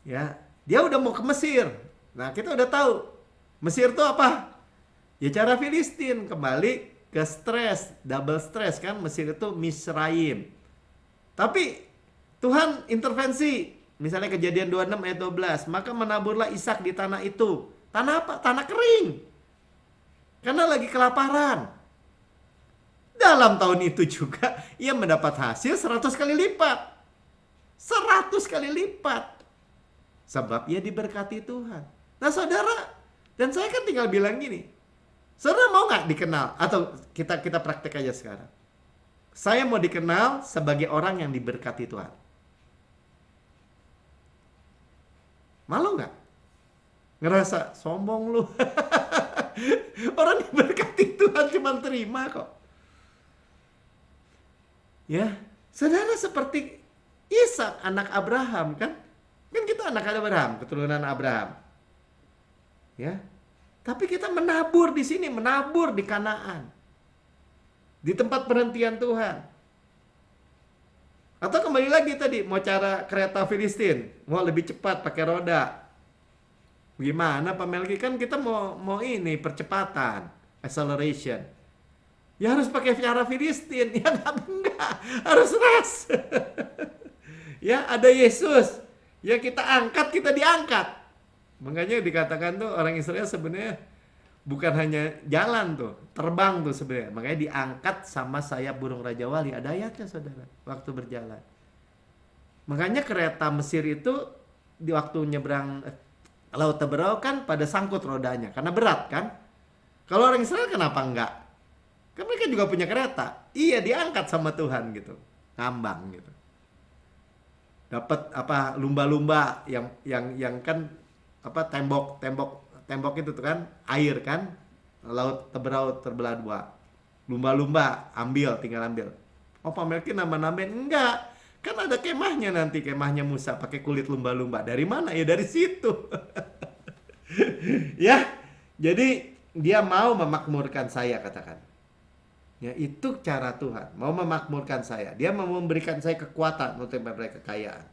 Ya, dia udah mau ke Mesir. Nah, kita udah tahu Mesir itu apa? Ya cara Filistin, kembali ke stres, double stress kan, Mesir itu Misraim. Tapi Tuhan intervensi, misalnya Kejadian 26 ayat 12, maka menaburlah Ishak di tanah itu. Tanah apa? Tanah kering. Karena lagi kelaparan. Dalam tahun itu juga ia mendapat hasil 100 kali lipat. 100 kali lipat. Sebab ia diberkati Tuhan. Nah saudara, dan saya kan tinggal bilang gini, saudara mau nggak dikenal? Atau kita praktek aja sekarang. Saya mau dikenal sebagai orang yang diberkati Tuhan. Malu nggak? Ngerasa sombong lu. Orang diberkati Tuhan cuma terima kok. Ya, saudara seperti Ishak anak Abraham kan? Kan kita anak Abraham, keturunan Abraham. Ya. Tapi kita menabur di sini, menabur di Kanaan. Di tempat perhentian Tuhan. Atau kembali lagi tadi, mau cara kereta Filistin, mau lebih cepat pakai roda. Gimana Pak Melki? Kan kita mau ini percepatan, acceleration. Ya harus pakai cara Filistin. Ya enggak, harus ras. Ya ada Yesus. Ya kita angkat, kita diangkat. Makanya dikatakan tuh orang Israel sebenarnya bukan hanya jalan tuh, terbang tuh sebenarnya. Makanya diangkat sama sayap burung Raja Wali. Ada ayatnya saudara, waktu berjalan. Makanya kereta Mesir itu di waktu nyebrang Laut Teberau kan pada sangkut rodanya. Karena berat kan. Kalau orang Israel kenapa enggak? Kan mereka juga punya kereta. Iya diangkat sama Tuhan gitu. Ngambang gitu. Dapat apa lumba-lumba yang kan apa tembok itu tuh kan air kan, Laut Teberau terbelah dua, lumba-lumba tinggal ambil. Oh Pak Melki nambah-nambahin? Enggak, kan ada kemahnya nanti, kemahnya Musa pakai kulit lumba-lumba. Dari mana? Ya dari situ. Ya, jadi dia mau memakmurkan saya, katakan. Ya itu cara Tuhan, mau memakmurkan saya. Dia mau memberikan saya kekuatan untuk memberi kekayaan.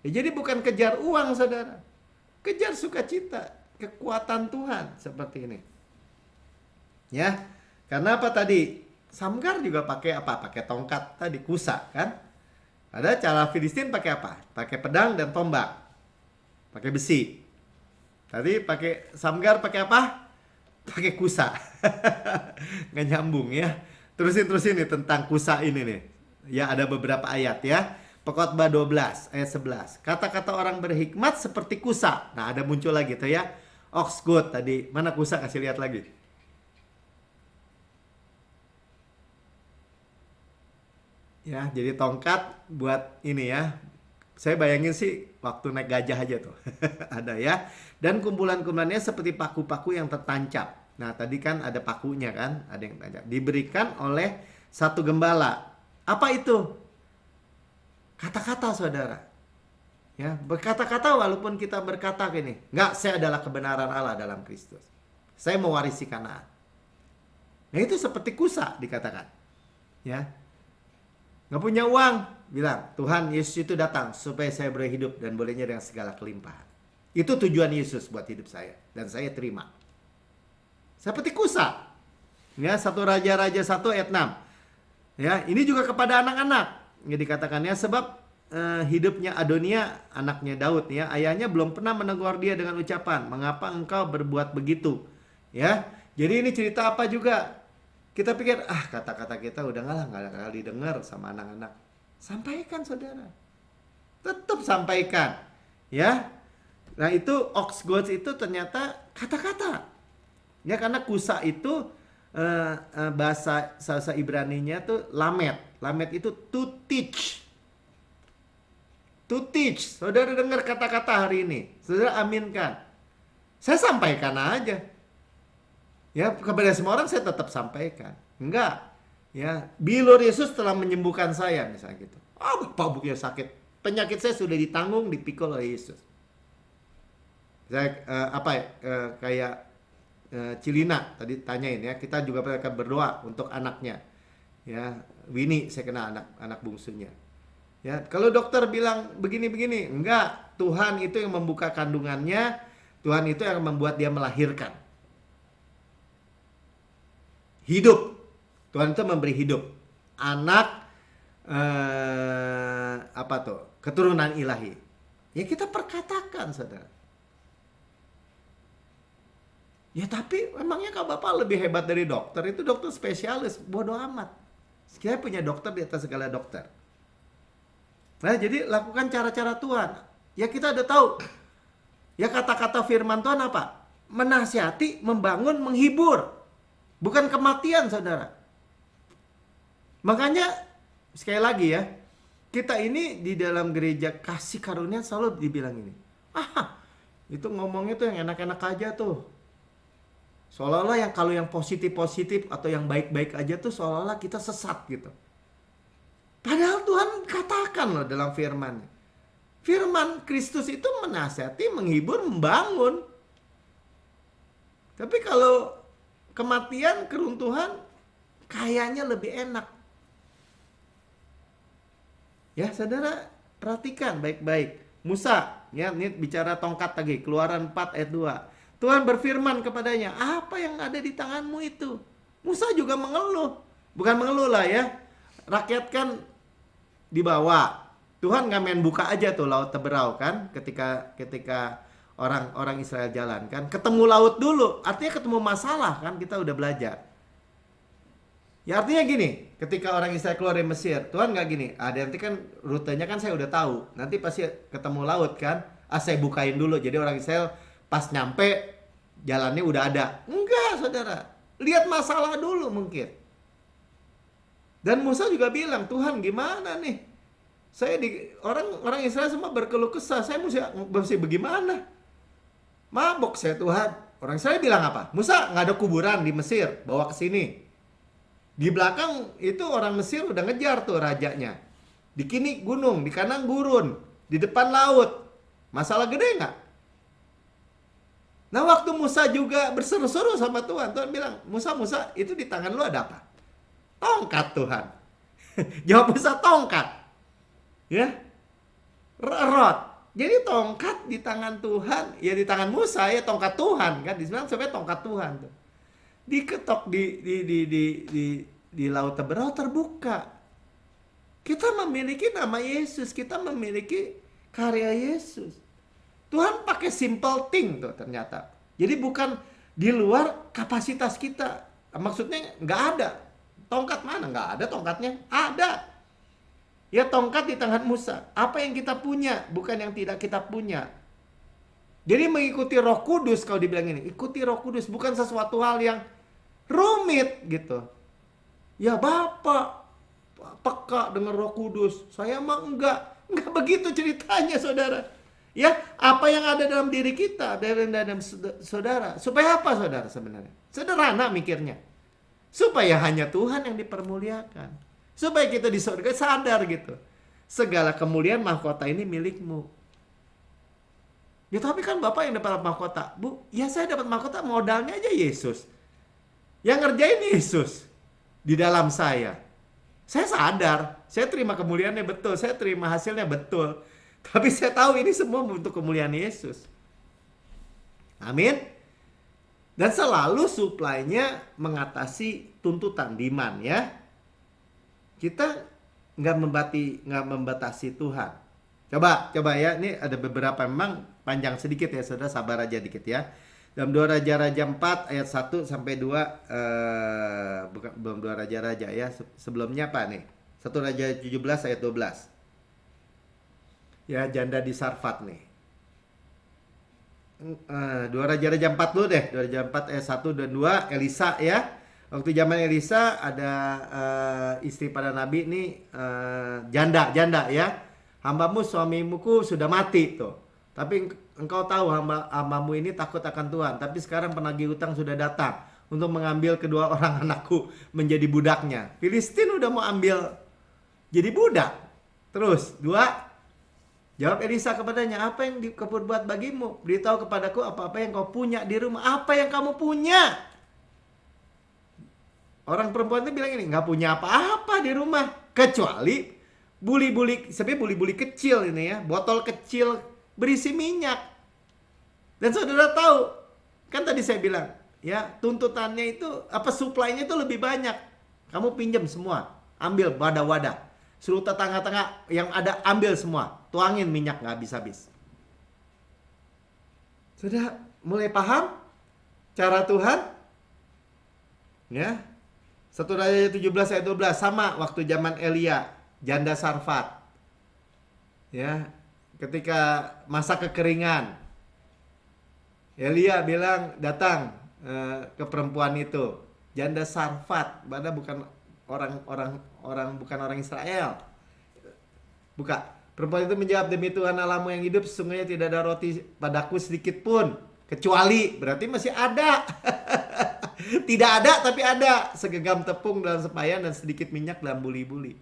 Ya, jadi bukan kejar uang saudara, kejar sukacita, kekuatan Tuhan seperti ini. Ya, karena apa tadi? Samgar juga pakai apa? Pakai tongkat tadi, kusa kan? Ada cara Filistin pakai apa? Pakai pedang dan tombak, pakai besi. Tadi pakai Samgar pakai apa? Pakai kusa. Nggak nyambung ya. Terusin nih tentang kusa ini nih. Ya ada beberapa ayat ya. Pekotbah 12 ayat 11. Kata-kata orang berhikmat seperti kusa. Nah ada muncul lagi tuh ya. Oxgood tadi. Mana kusa? Kasih lihat lagi. Ya jadi tongkat buat ini ya. Saya bayangin sih waktu naik gajah aja tuh. Ada ya. Dan kumpulan-kumpulannya seperti paku-paku yang tertancap. Nah tadi kan ada pakunya kan, ada yang tancap. Diberikan oleh satu gembala. Apa itu? Kata-kata saudara. Ya, berkata-kata walaupun kita berkata gini, enggak, saya adalah kebenaran Allah dalam Kristus. Saya mewarisi Kanaan. Nah itu seperti kusa dikatakan. Ya. Nggak punya uang, bilang, Tuhan Yesus itu datang supaya saya boleh hidup dan bolehnya dengan segala kelimpahan. Itu tujuan Yesus buat hidup saya. Dan saya terima. Seperti kusa. Ya, 1 Raja-Raja 1 ayat 6. Ya, ini juga kepada anak-anak. Ya dikatakannya sebab hidupnya Adonia, anaknya Daud ya, ayahnya belum pernah menegur dia dengan ucapan, "Mengapa engkau berbuat begitu?" Ya. Jadi ini cerita apa juga? Kita pikir, kata-kata kita udah nggak bakal didengar sama anak-anak. Sampaikan saudara. Tetap sampaikan. Ya. Nah itu Oxgood itu ternyata kata-kata. Ya karena kusa itu bahasa Ibraninya tuh lamet. Lamet itu to teach. To teach. Saudara dengar kata-kata hari ini. Saudara aminkan. Saya sampaikan aja. Ya, kepada semua orang saya tetap sampaikan. Enggak. Ya, bilur Yesus telah menyembuhkan saya misalnya gitu. Bapak buknya sakit. penyakit saya sudah ditanggung, dipikul oleh Yesus. Saya kayak Cilina tadi tanyain ya, kita juga akan berdoa untuk anaknya. Ya, Winnie saya kenal anak bungsunya. Ya, kalau dokter bilang begini-begini, enggak, Tuhan itu yang membuka kandungannya, Tuhan itu yang membuat dia melahirkan. Hidup. Tuhan itu memberi hidup. Anak keturunan ilahi. Ya kita perkatakan, saudara. Ya tapi memangnya kalau Bapak lebih hebat dari dokter, itu dokter spesialis, bodoh amat. Kita punya dokter di atas segala dokter. Nah, jadi lakukan cara-cara Tuhan. Ya kita udah tahu. Ya kata-kata firman Tuhan apa? Menasihati, membangun, menghibur. Bukan kematian, saudara. Makanya sekali lagi ya, kita ini di dalam gereja kasih karunia selalu dibilang ini. Itu ngomongnya tuh yang enak-enak aja tuh. Seolah-olah yang kalau yang positif-positif atau yang baik-baik aja tuh seolah-olah kita sesat gitu. Padahal Tuhan katakan loh dalam firman. Firman Kristus itu menasihati, menghibur, membangun. Tapi kalau kematian, keruntuhan, kayaknya lebih enak. Ya saudara, perhatikan baik-baik. Musa, ya ini bicara tongkat lagi, Keluaran 4 ayat 2. Tuhan berfirman kepadanya, apa yang ada di tanganmu itu? Musa juga mengeluh. Bukan mengeluh lah ya. Rakyat kan dibawa. Tuhan nggak main buka aja tuh laut Teberau kan. Ketika orang Israel jalan kan. Ketemu laut dulu. Artinya ketemu masalah kan. Kita udah belajar. Ya artinya gini. Ketika orang Israel keluar dari Mesir. Tuhan nggak gini. Nanti kan rutenya kan saya udah tahu. Nanti pasti ketemu laut kan. Saya bukain dulu. Jadi orang Israel pas nyampe jalannya udah ada. Enggak, saudara. Lihat masalah dulu mungkin. Dan Musa juga bilang, Tuhan gimana nih? Saya orang Israel semua berkeluh kesah. Saya mesti bagaimana? Mabok saya Tuhan. Orang Israel bilang apa? Musa nggak ada kuburan di Mesir, bawa ke sini. Di belakang itu orang Mesir udah ngejar tuh rajanya. Di kiri gunung, di kanan gurun, di depan laut. Masalah gede nggak? Nah waktu Musa juga berseru-seru sama Tuhan, Tuhan bilang, Musa, itu di tangan lu ada apa? Tongkat Tuhan. Jawab Musa, tongkat. Ya, rod. Jadi tongkat di tangan Tuhan, ya di tangan Musa ya tongkat Tuhan kan, disebut sampai tongkat Tuhan tuh. Diketok di laut Teberau terbuka. Kita memiliki nama Yesus, kita memiliki karya Yesus. Tuhan pakai simple thing tuh ternyata. Jadi bukan di luar kapasitas kita. Maksudnya nggak ada. Tongkat mana? Nggak ada tongkatnya. Ada. Ya tongkat di tangan Musa. Apa yang kita punya, bukan yang tidak kita punya. Jadi mengikuti Roh Kudus, kalau dibilang ini. Ikuti Roh Kudus, bukan sesuatu hal yang rumit gitu. Ya Bapak, peka dengan Roh Kudus. Saya mah enggak. Enggak begitu ceritanya saudara. Ya, apa yang ada dalam diri kita, dalam saudara. Supaya apa saudara sebenarnya? Sederhana mikirnya. Supaya hanya Tuhan yang dipermuliakan. Supaya kita di surga sadar gitu. Segala kemuliaan mahkota ini milikmu. Ya tapi kan Bapak yang dapat mahkota. Bu, ya saya dapat mahkota modalnya aja Yesus. Yang ngerjain Yesus. Di dalam saya. Saya sadar. Saya terima kemuliaannya betul. Saya terima hasilnya betul. Tapi saya tahu ini semua untuk kemuliaan Yesus. Amin. Dan selalu supply-nya mengatasi tuntutan, demand ya. Kita nggak membatasi Tuhan. Coba ya, ini ada beberapa memang panjang sedikit ya, saudara sabar aja dikit ya. Dalam 2 Raja-Raja 4 ayat 1 sampai 2 belum 2 Raja-Raja ya. Sebelumnya apa nih? 1 Raja 17 ayat 12. Ya, janda di Sarfat nih. 2 Raja-Raja 4 dulu deh. 2 Raja 4 ayat 1 dan 2. Elisa ya. Waktu zaman Elisa ada istri pada nabi nih janda ya. Hambamu suamimuku sudah mati tuh. Tapi engkau tahu hambamu ini takut akan Tuhan. Tapi sekarang penagih utang sudah datang untuk mengambil kedua orang anakku menjadi budaknya. Filistin udah mau ambil jadi budak. Terus 2. Jawab Elisa kepadanya, apa yang kau perbuat bagimu? Beritahu kepadaku apa-apa yang kau punya di rumah. Apa yang kamu punya? Orang perempuan itu bilang ini, nggak punya apa-apa di rumah. Kecuali buli-buli, sebenarnya buli-buli kecil ini ya. Botol kecil berisi minyak. Dan saudara tahu, kan tadi saya bilang, ya tuntutannya itu, supply-nya itu lebih banyak. Kamu pinjam semua, ambil wadah-wadah. Suruh tetangga-tetangga yang ada ambil semua. Tuangin minyak nggak habis-habis. Sudah mulai paham cara Tuhan? Ya. 1 Raja 17 ayat 12 sama waktu zaman Elia, janda Sarfat. Ya, ketika masa kekeringan. Elia bilang datang ke perempuan itu, janda Sarfat, padahal bukan bukan orang Israel. Buka. Perempuan itu menjawab, demi Tuhan Allahmu yang hidup, sesungguhnya tidak ada roti padaku sedikit pun, kecuali, berarti masih ada. Tidak ada tapi ada, segenggam tepung dalam sepayan dan sedikit minyak dalam buli-buli.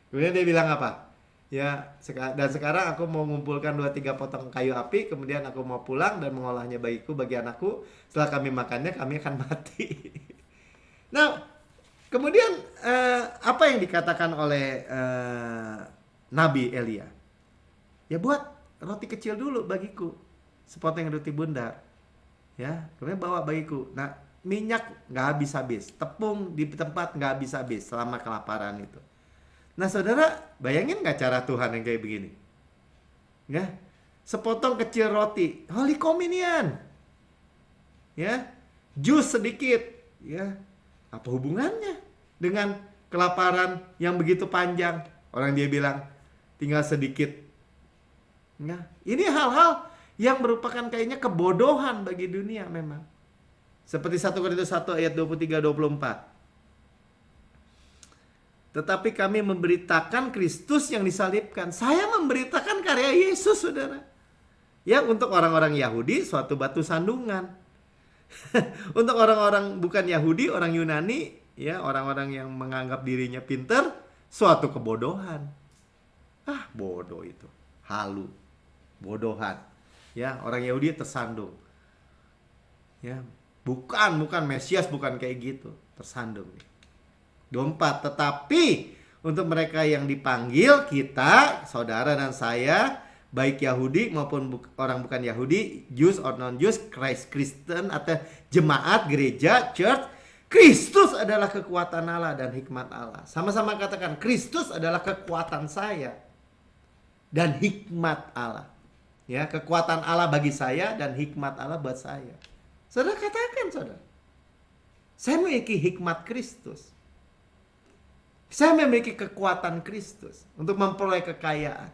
Kemudian dia bilang apa? Ya, dan sekarang aku mau mengumpulkan 2-3 potong kayu api, kemudian aku mau pulang dan mengolahnya bagiku, bagi anakku. Setelah kami makannya, kami akan mati. Nah, kemudian apa yang dikatakan oleh Nabi Elia? Ya buat roti kecil dulu bagiku, sepotong roti bundar. Ya, kemudian bawa bagiku. Nah, minyak nggak habis-habis, tepung di tempat nggak habis-habis selama kelaparan itu. Nah, saudara, bayangin nggak cara Tuhan yang kayak begini? Ya, sepotong kecil roti, Holy Communion. Ya, jus sedikit. Ya, apa hubungannya dengan kelaparan yang begitu panjang? Orang dia bilang tinggal sedikit. Ya, ini hal-hal yang merupakan kayaknya kebodohan bagi dunia memang. Seperti 1 Korintus 1 ayat 23-24. Tetapi kami memberitakan Kristus yang disalibkan. Saya memberitakan karya Yesus, saudara. Ya, untuk orang-orang Yahudi suatu batu sandungan. Untuk orang-orang bukan Yahudi, orang Yunani, ya, orang-orang yang menganggap dirinya pintar, suatu kebodohan. Bodoh itu. Halu. Bodohan. Ya, orang Yahudi tersandung. Ya, bukan Mesias, bukan kayak gitu. Tersandung. 24, tetapi untuk mereka yang dipanggil, kita, saudara dan saya, baik Yahudi maupun orang bukan Yahudi, Jews or non-Jews, Kristen atau jemaat, gereja, church, Kristus adalah kekuatan Allah dan hikmat Allah. Sama-sama katakan, Kristus adalah kekuatan saya dan hikmat Allah. Ya, kekuatan Allah bagi saya dan hikmat Allah buat saya. Saudara katakan, saudara, saya memiliki hikmat Kristus. Saya memiliki kekuatan Kristus untuk memperoleh kekayaan.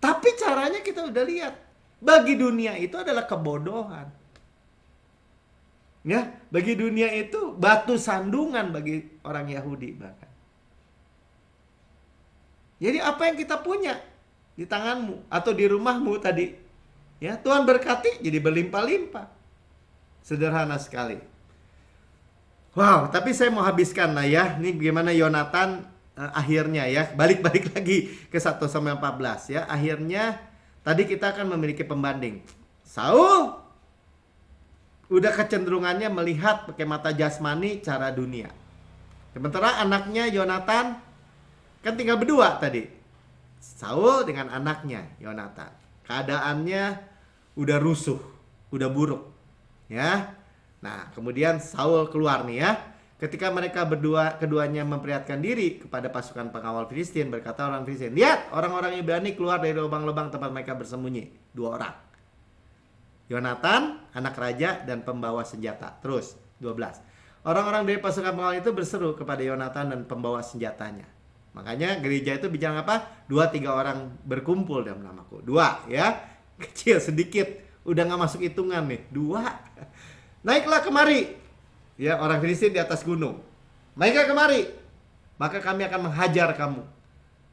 Tapi caranya kita udah lihat. Bagi dunia itu adalah kebodohan. Ya, bagi dunia itu batu sandungan bagi orang Yahudi bahkan. Jadi apa yang kita punya di tanganmu atau di rumahmu tadi, ya, Tuhan berkati jadi berlimpah-limpah. Sederhana sekali. Wow, tapi saya mau habiskan lah ya. Ini bagaimana Yonatan akhirnya ya. Balik lagi ke 1-14 ya. Akhirnya tadi kita akan memiliki pembanding. Saul udah kecenderungannya melihat pakai mata jasmani cara dunia. Sementara anaknya Yonatan kan tinggal berdua tadi. Saul dengan anaknya Yonatan. Keadaannya udah rusuh, udah buruk. Ya. Nah, kemudian Saul keluar nih ya. Ketika mereka keduanya memperlihatkan diri kepada pasukan pengawal Filistin, berkata orang Filistin, lihat orang-orang Ibrani keluar dari lubang-lubang tempat mereka bersembunyi. 2 orang. Yonatan, anak raja, dan pembawa senjata. Terus, 12. Orang-orang dari pasukan pengawal itu berseru kepada Yonatan dan pembawa senjatanya. Makanya gereja itu bicara apa? 2-3 orang berkumpul dalam namaku. 2 ya. Kecil, sedikit. Udah gak masuk hitungan nih. 2. Naiklah kemari. Ya, orang Filistin di atas gunung. Naiklah kemari. Maka kami akan menghajar kamu.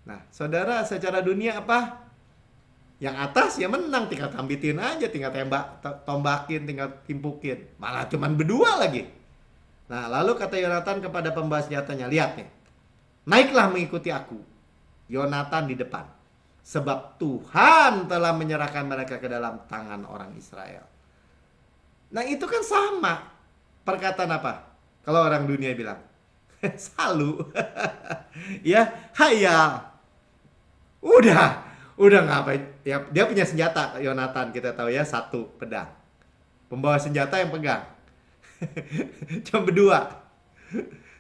Nah, saudara, secara dunia apa? Yang atas ya menang, tinggal tambitin aja, tinggal tombakin, tinggal timpukin. Malah cuman berdua lagi. Nah, lalu kata Yonatan kepada pembawa senjatanya, lihat nih. Naiklah mengikuti aku. Yonatan di depan. sebab Tuhan telah menyerahkan mereka ke dalam tangan orang Israel. Nah itu kan sama. Perkataan apa? Kalau orang dunia bilang salu. Ya, hayal. Udah ngapain? Ya, dia punya senjata, Yonatan kita tahu ya, 1 pedang. Pembawa senjata yang pegang. Cuma berdua.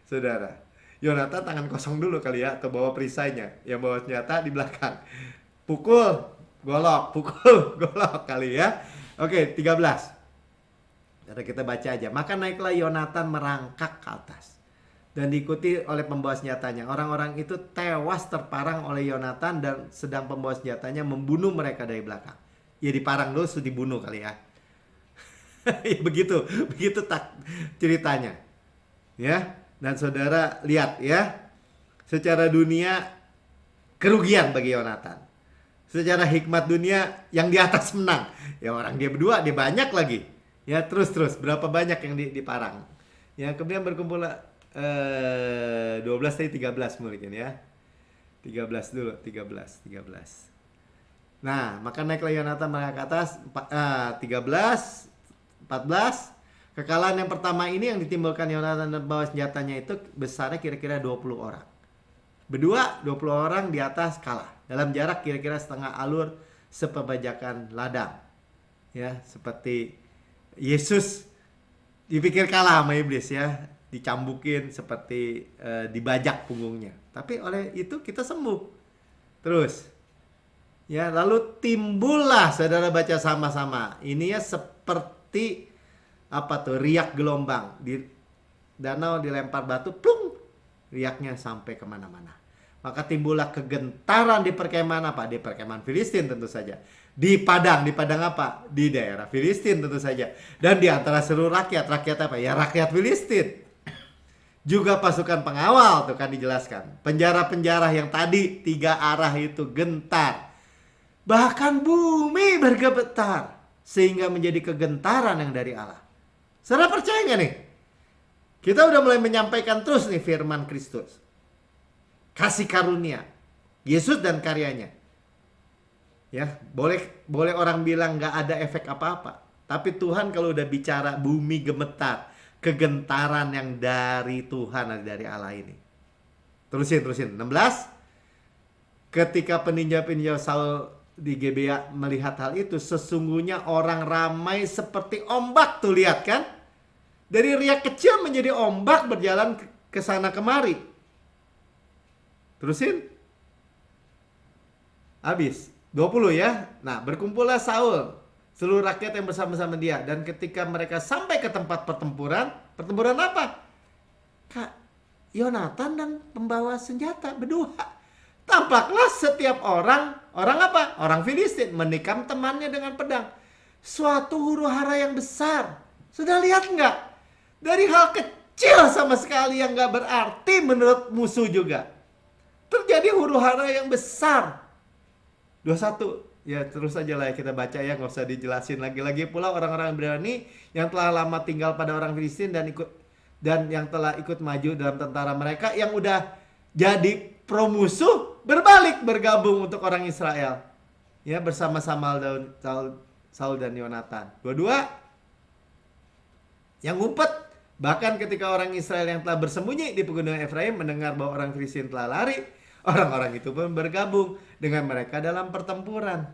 Saudara, Yonatan tangan kosong dulu kali ya, atau bawa perisainya. Yang bawa senjata di belakang. Pukul, golok kali ya. Oke, 13. Jadi kita baca aja. Maka naiklah Yonatan merangkak ke atas dan diikuti oleh pembawa senjatanya. Orang-orang itu tewas terparang oleh Yonatan dan sedang pembawa senjatanya membunuh mereka dari belakang. Ya diparang dulu, sudah dibunuh kali ya. Ya, begitu ceritanya. Ya, dan saudara lihat ya. Secara dunia kerugian bagi Yonatan. Secara hikmat dunia yang di atas menang. Ya orang dia berdua, dia banyak lagi. Ya terus berapa banyak yang diparang. Ya kemudian berkumpul 12 tadi 13 mungkin ya. 13 dulu, 13. Nah, maka naiklah Yonatan merangkak ke atas 13, 14. Kekalahan yang pertama ini yang ditimbulkan Yonatan dan bawa senjatanya itu besarnya kira-kira 20 orang. Berdua 20 orang di atas kalah. Dalam jarak kira-kira setengah alur sepebajakan ladang. Ya, seperti Yesus dipikir kalah sama iblis ya, dicambukin seperti dibajak punggungnya. Tapi oleh itu kita sembuh. Terus ya, lalu timbullah, saudara baca sama-sama. Ini ya seperti apa tuh, riak gelombang di danau, dilempar batu, plung, riaknya sampai kemana-mana. Maka timbullah kegentaran di perkemahan apa? Di perkemahan Filistin tentu saja. Di padang apa? Di daerah Filistin tentu saja. Dan di antara seluruh rakyat apa? Ya rakyat Filistin. Juga pasukan pengawal tuh kan dijelaskan. Penjara-penjara yang tadi 3 arah itu gentar. Bahkan bumi bergetar sehingga menjadi kegentaran yang dari Allah. Saudara percaya nggak nih? Kita udah mulai menyampaikan terus nih firman Kristus. Kasih karunia Yesus dan karyanya. Ya, boleh orang bilang nggak ada efek apa-apa. Tapi Tuhan kalau udah bicara bumi gemetar, kegentaran yang dari Tuhan, dari Allah ini. Terusin 16. Ketika peninjau Saul di Gebea melihat hal itu, sesungguhnya orang ramai seperti ombak, tuh lihat kan? Dari riak kecil menjadi ombak berjalan ke sana kemari. Terusin. Habis 20 ya. Nah, berkumpullah Saul, seluruh rakyat yang bersama-sama dia, dan ketika mereka sampai ke tempat pertempuran apa? Kak Yonatan dan pembawa senjata berdua. Tampaklah setiap orang apa? Orang Filistin menikam temannya dengan pedang. Suatu huru-hara yang besar. Sudah lihat nggak? Dari hal kecil sama sekali yang nggak berarti menurut musuh juga, terjadi huru-hara yang besar. 21. Ya terus aja lah ya kita baca ya, nggak usah dijelasin lagi pula orang-orang berani yang telah lama tinggal pada orang Filistin dan yang telah ikut maju dalam tentara mereka yang udah jadi pro musuh berbalik bergabung untuk orang Israel. Ya bersama-sama Saul dan Yonatan. 22. Yang ngumpet, bahkan ketika orang Israel yang telah bersembunyi di pegunungan Efraim mendengar bahwa orang Filistin telah lari, orang-orang itu pun bergabung dengan mereka dalam pertempuran.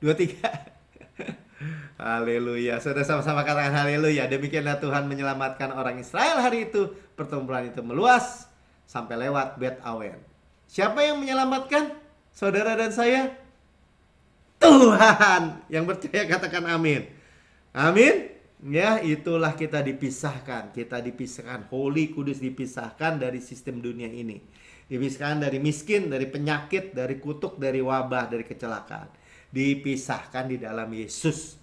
23. Haleluya. Sudah sama-sama katakan haleluya. Demikianlah Tuhan menyelamatkan orang Israel hari itu. Pertempuran itu meluas sampai lewat Bet Awen. Siapa yang menyelamatkan? Saudara dan saya? Tuhan. Yang percaya katakan amin. Amin. Ya, itulah kita dipisahkan. Kita dipisahkan. Holy Kudus dipisahkan dari sistem dunia ini. Dipisahkan dari miskin, dari penyakit, dari kutuk, dari wabah, dari kecelakaan. Dipisahkan di dalam Yesus.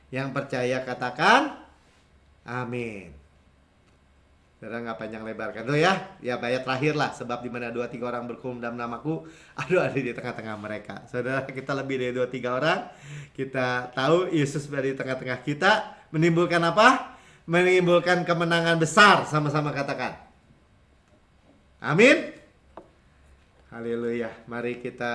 Yang percaya katakan amin. Saudara nggak panjang lebar kan tuh ya. Ya ayat terakhir lah. Sebab di mana 2-3 orang berkumpul dalam namaku, ada di tengah-tengah mereka. Saudara, kita lebih dari 2-3 orang. Kita tahu Yesus berada di tengah-tengah kita. Menimbulkan apa? Menimbulkan kemenangan besar. Sama-sama katakan amin. Haleluya. Mari kita,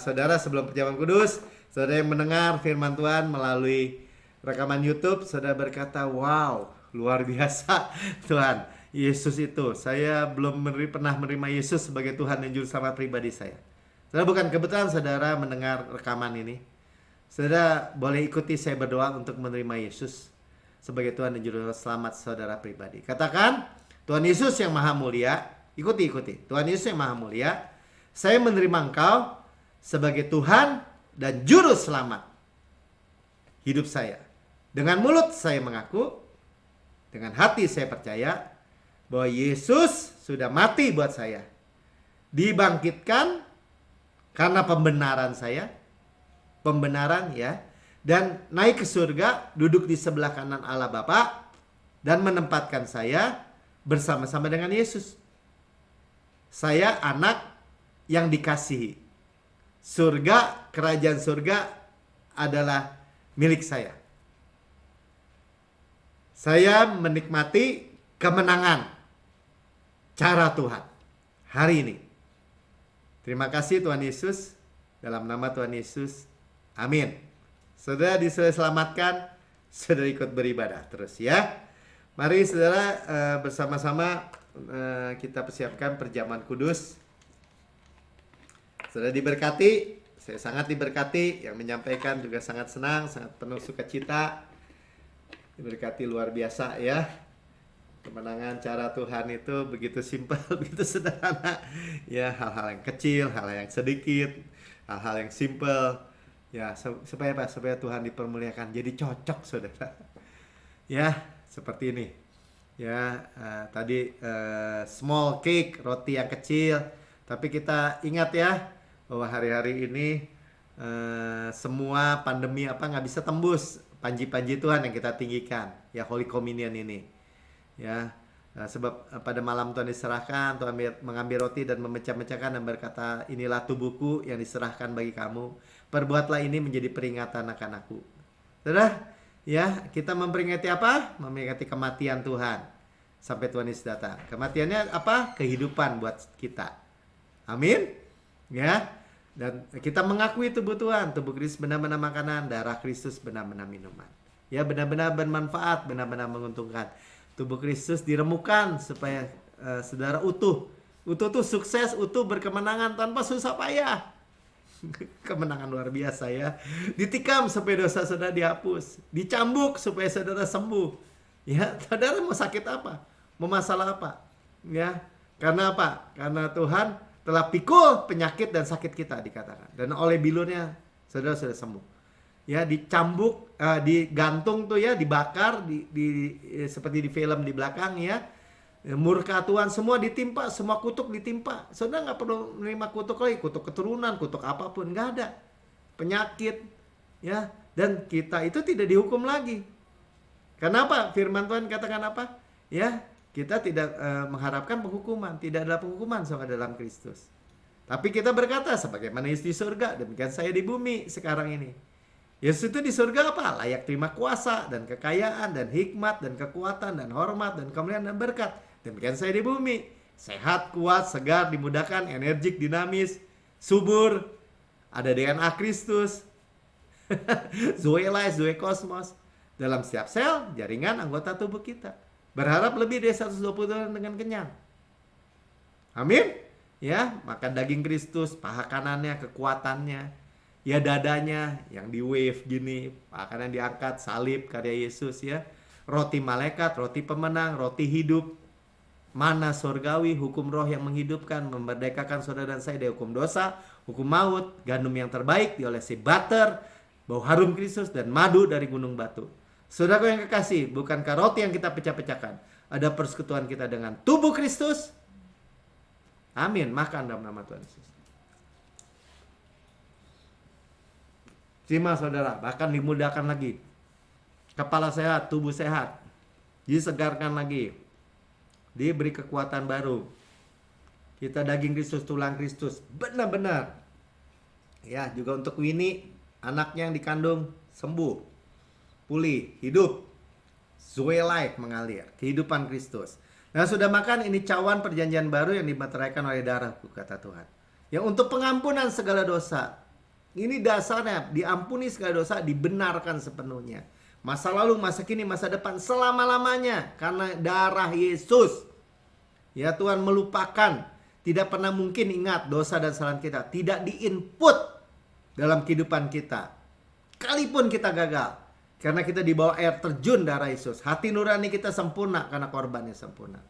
saudara, sebelum perjamuan kudus, saudara yang mendengar firman Tuhan melalui rekaman YouTube, saudara berkata, wow, luar biasa Tuhan. Yesus itu, saya belum pernah menerima Yesus sebagai Tuhan dan Juru Selamat pribadi saya. Saudara, bukan kebetulan saudara mendengar rekaman ini. Saudara boleh ikuti saya berdoa untuk menerima Yesus sebagai Tuhan dan Juru Selamat saudara pribadi. Katakan, Tuhan Yesus yang maha mulia. Ikuti. Tuhan Yesus yang maha mulia, saya menerima Engkau sebagai Tuhan dan Juru Selamat hidup saya. Dengan mulut saya mengaku, dengan hati saya percaya bahwa Yesus sudah mati buat saya, dibangkitkan karena pembenaran ya, dan naik ke surga, duduk di sebelah kanan Allah Bapa, dan menempatkan saya bersama-sama dengan Yesus. Saya anak yang dikasihi. Surga, kerajaan surga adalah milik saya. Saya menikmati kemenangan cara Tuhan hari ini. Terima kasih Tuhan Yesus. Dalam nama Tuhan Yesus. Amin. Saudara diselamatkan, saudara ikut beribadah terus ya. Mari saudara bersama-sama kita persiapkan perjamuan kudus. Saudara diberkati, saya sangat diberkati, yang menyampaikan juga sangat senang, sangat penuh sukacita. Diberkati luar biasa ya. Kemenangan cara Tuhan itu begitu simpel, begitu sederhana. Ya, hal-hal yang kecil, hal-hal yang sedikit, hal-hal yang simpel. Ya, supaya apa? Supaya Tuhan dipermuliakan. Jadi cocok saudara. Ya, seperti ini. Ya, tadi small cake, roti yang kecil. Tapi kita ingat ya, bahwa hari-hari ini semua pandemi nggak bisa tembus panji-panji Tuhan yang kita tinggikan. Ya, Holy Communion ini. Ya, sebab pada malam Tuhan diserahkan, Tuhan mengambil roti dan memecah-mecahkan dan berkata, inilah tubuhku yang diserahkan bagi kamu. Perbuatlah ini menjadi peringatan akan aku. Saudara, ya, kita memperingati apa? Memperingati kematian Tuhan sampai Tuhan Yesus datang. Kematiannya apa? Kehidupan buat kita. Amin. Ya. Dan kita mengakui tubuh Tuhan, tubuh Kristus benar-benar makanan, darah Kristus benar-benar minuman. Ya, benar-benar bermanfaat, benar-benar menguntungkan. Tubuh Kristus diremukan supaya saudara utuh. Utuh tuh sukses, utuh berkemenangan tanpa susah payah. Kemenangan luar biasa ya. Ditikam supaya dosa saudara dihapus, dicambuk supaya saudara sembuh. Ya, saudara mau sakit apa? Mau masalah apa? Ya, karena apa? Karena Tuhan telah pikul penyakit dan sakit kita dikatakan. Dan oleh bilurnya saudara sudah sembuh. Ya, dicambuk, digantung tuh ya, dibakar, seperti di film di belakang ya. Murka Tuhan semua ditimpa, semua kutuk ditimpa. Saudara nggak perlu menerima kutuk lagi, kutuk keturunan, kutuk apapun, nggak ada. Penyakit, ya. Dan kita itu tidak dihukum lagi. Kenapa? Firman Tuhan katakan apa? Ya, kita tidak mengharapkan penghukuman, tidak ada penghukuman sama dalam Kristus. Tapi kita berkata, sebagaimana Yesus di surga, demikian saya di bumi sekarang ini. Yesus itu di surga apa? Layak terima kuasa dan kekayaan dan hikmat dan kekuatan dan hormat dan kemuliaan dan berkat. Demikian saya di bumi. Sehat, kuat, segar, dimudahkan, energik, dinamis, subur. Ada DNA Kristus. Zoe Life, Zoe Kosmos. Dalam setiap sel, jaringan anggota tubuh kita. Berharap lebih dari 120 tahun dengan kenyang. Amin. Ya, makan daging Kristus, paha kanannya, kekuatannya. Ya, dadanya yang di wave gini, paha kanan diangkat, salib karya Yesus ya. Roti malaikat, roti pemenang, roti hidup. Mana surgawi, hukum roh yang menghidupkan, memerdekakan saudara dan saya dari hukum dosa, hukum maut, gandum yang terbaik diolesi butter, bau harum Kristus dan madu dari gunung batu. Saudaraku yang kekasih, bukankah roti yang kita pecah-pecahkan ada persekutuan kita dengan tubuh Kristus? Amin. Makan dalam nama Tuhan Yesus. Terima saudara, bahkan dimudahkan lagi. Kepala sehat, tubuh sehat, disegarkan lagi, diberi kekuatan baru. Kita daging Kristus, tulang Kristus, benar-benar. Ya, juga untuk Winnie, anaknya yang dikandung sembuh, pulih, hidup, Zoe Life mengalir, kehidupan Kristus. Nah, sudah makan, ini cawan perjanjian baru yang dimeteraikan oleh darahku, kata Tuhan. Ya, untuk pengampunan segala dosa. Ini dasarnya, diampuni segala dosa, dibenarkan sepenuhnya. Masa lalu, masa kini, masa depan, selama-lamanya. Karena darah Yesus. Ya, Tuhan melupakan. Tidak pernah mungkin ingat dosa dan kesalahan kita. Tidak diinput dalam kehidupan kita. Sekalipun kita gagal. Karena kita di bawah air terjun darah Yesus. Hati nurani kita sempurna karena korbannya sempurna.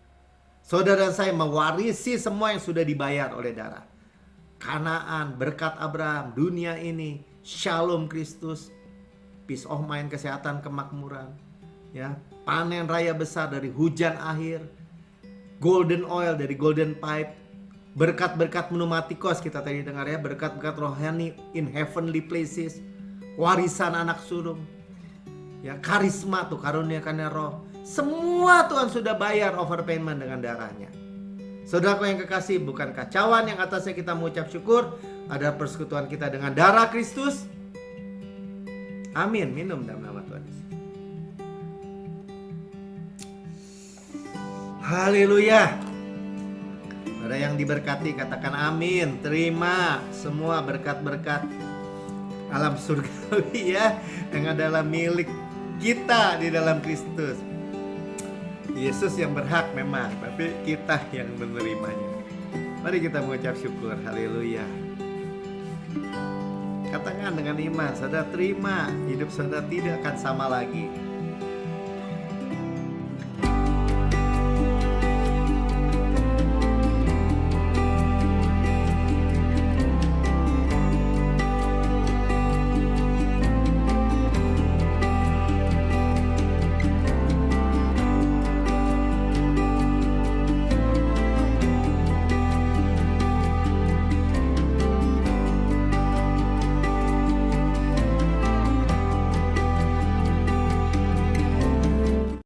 Saudara dan saya mewarisi semua yang sudah dibayar oleh darah. Kanaan, berkat Abraham, dunia ini, shalom Kristus, peace of mind, kesehatan, kemakmuran, ya, panen raya besar dari hujan akhir, golden oil dari golden pipe, berkat-berkat pneumatikos kita tadi dengar ya, berkat-berkat rohani in heavenly places, warisan anak sulung, ya, karisma tuh karuniakannya roh, semua Tuhan sudah bayar overpayment dengan darahnya. Saudaraku yang kekasih, bukan kacauan yang atasnya kita mengucap syukur, ada persekutuan kita dengan darah Kristus. Amin. Minum dalam nama Tuhan Yesus. Haleluya. Ada yang diberkati, katakan amin. Terima semua berkat-berkat alam surgawi ya, yang adalah milik kita di dalam Kristus. Yesus yang berhak memang, tapi kita yang menerimanya. Mari kita mengucap syukur. Haleluya. Katakan dengan iman, saudara terima, hidup saudara tidak akan sama lagi.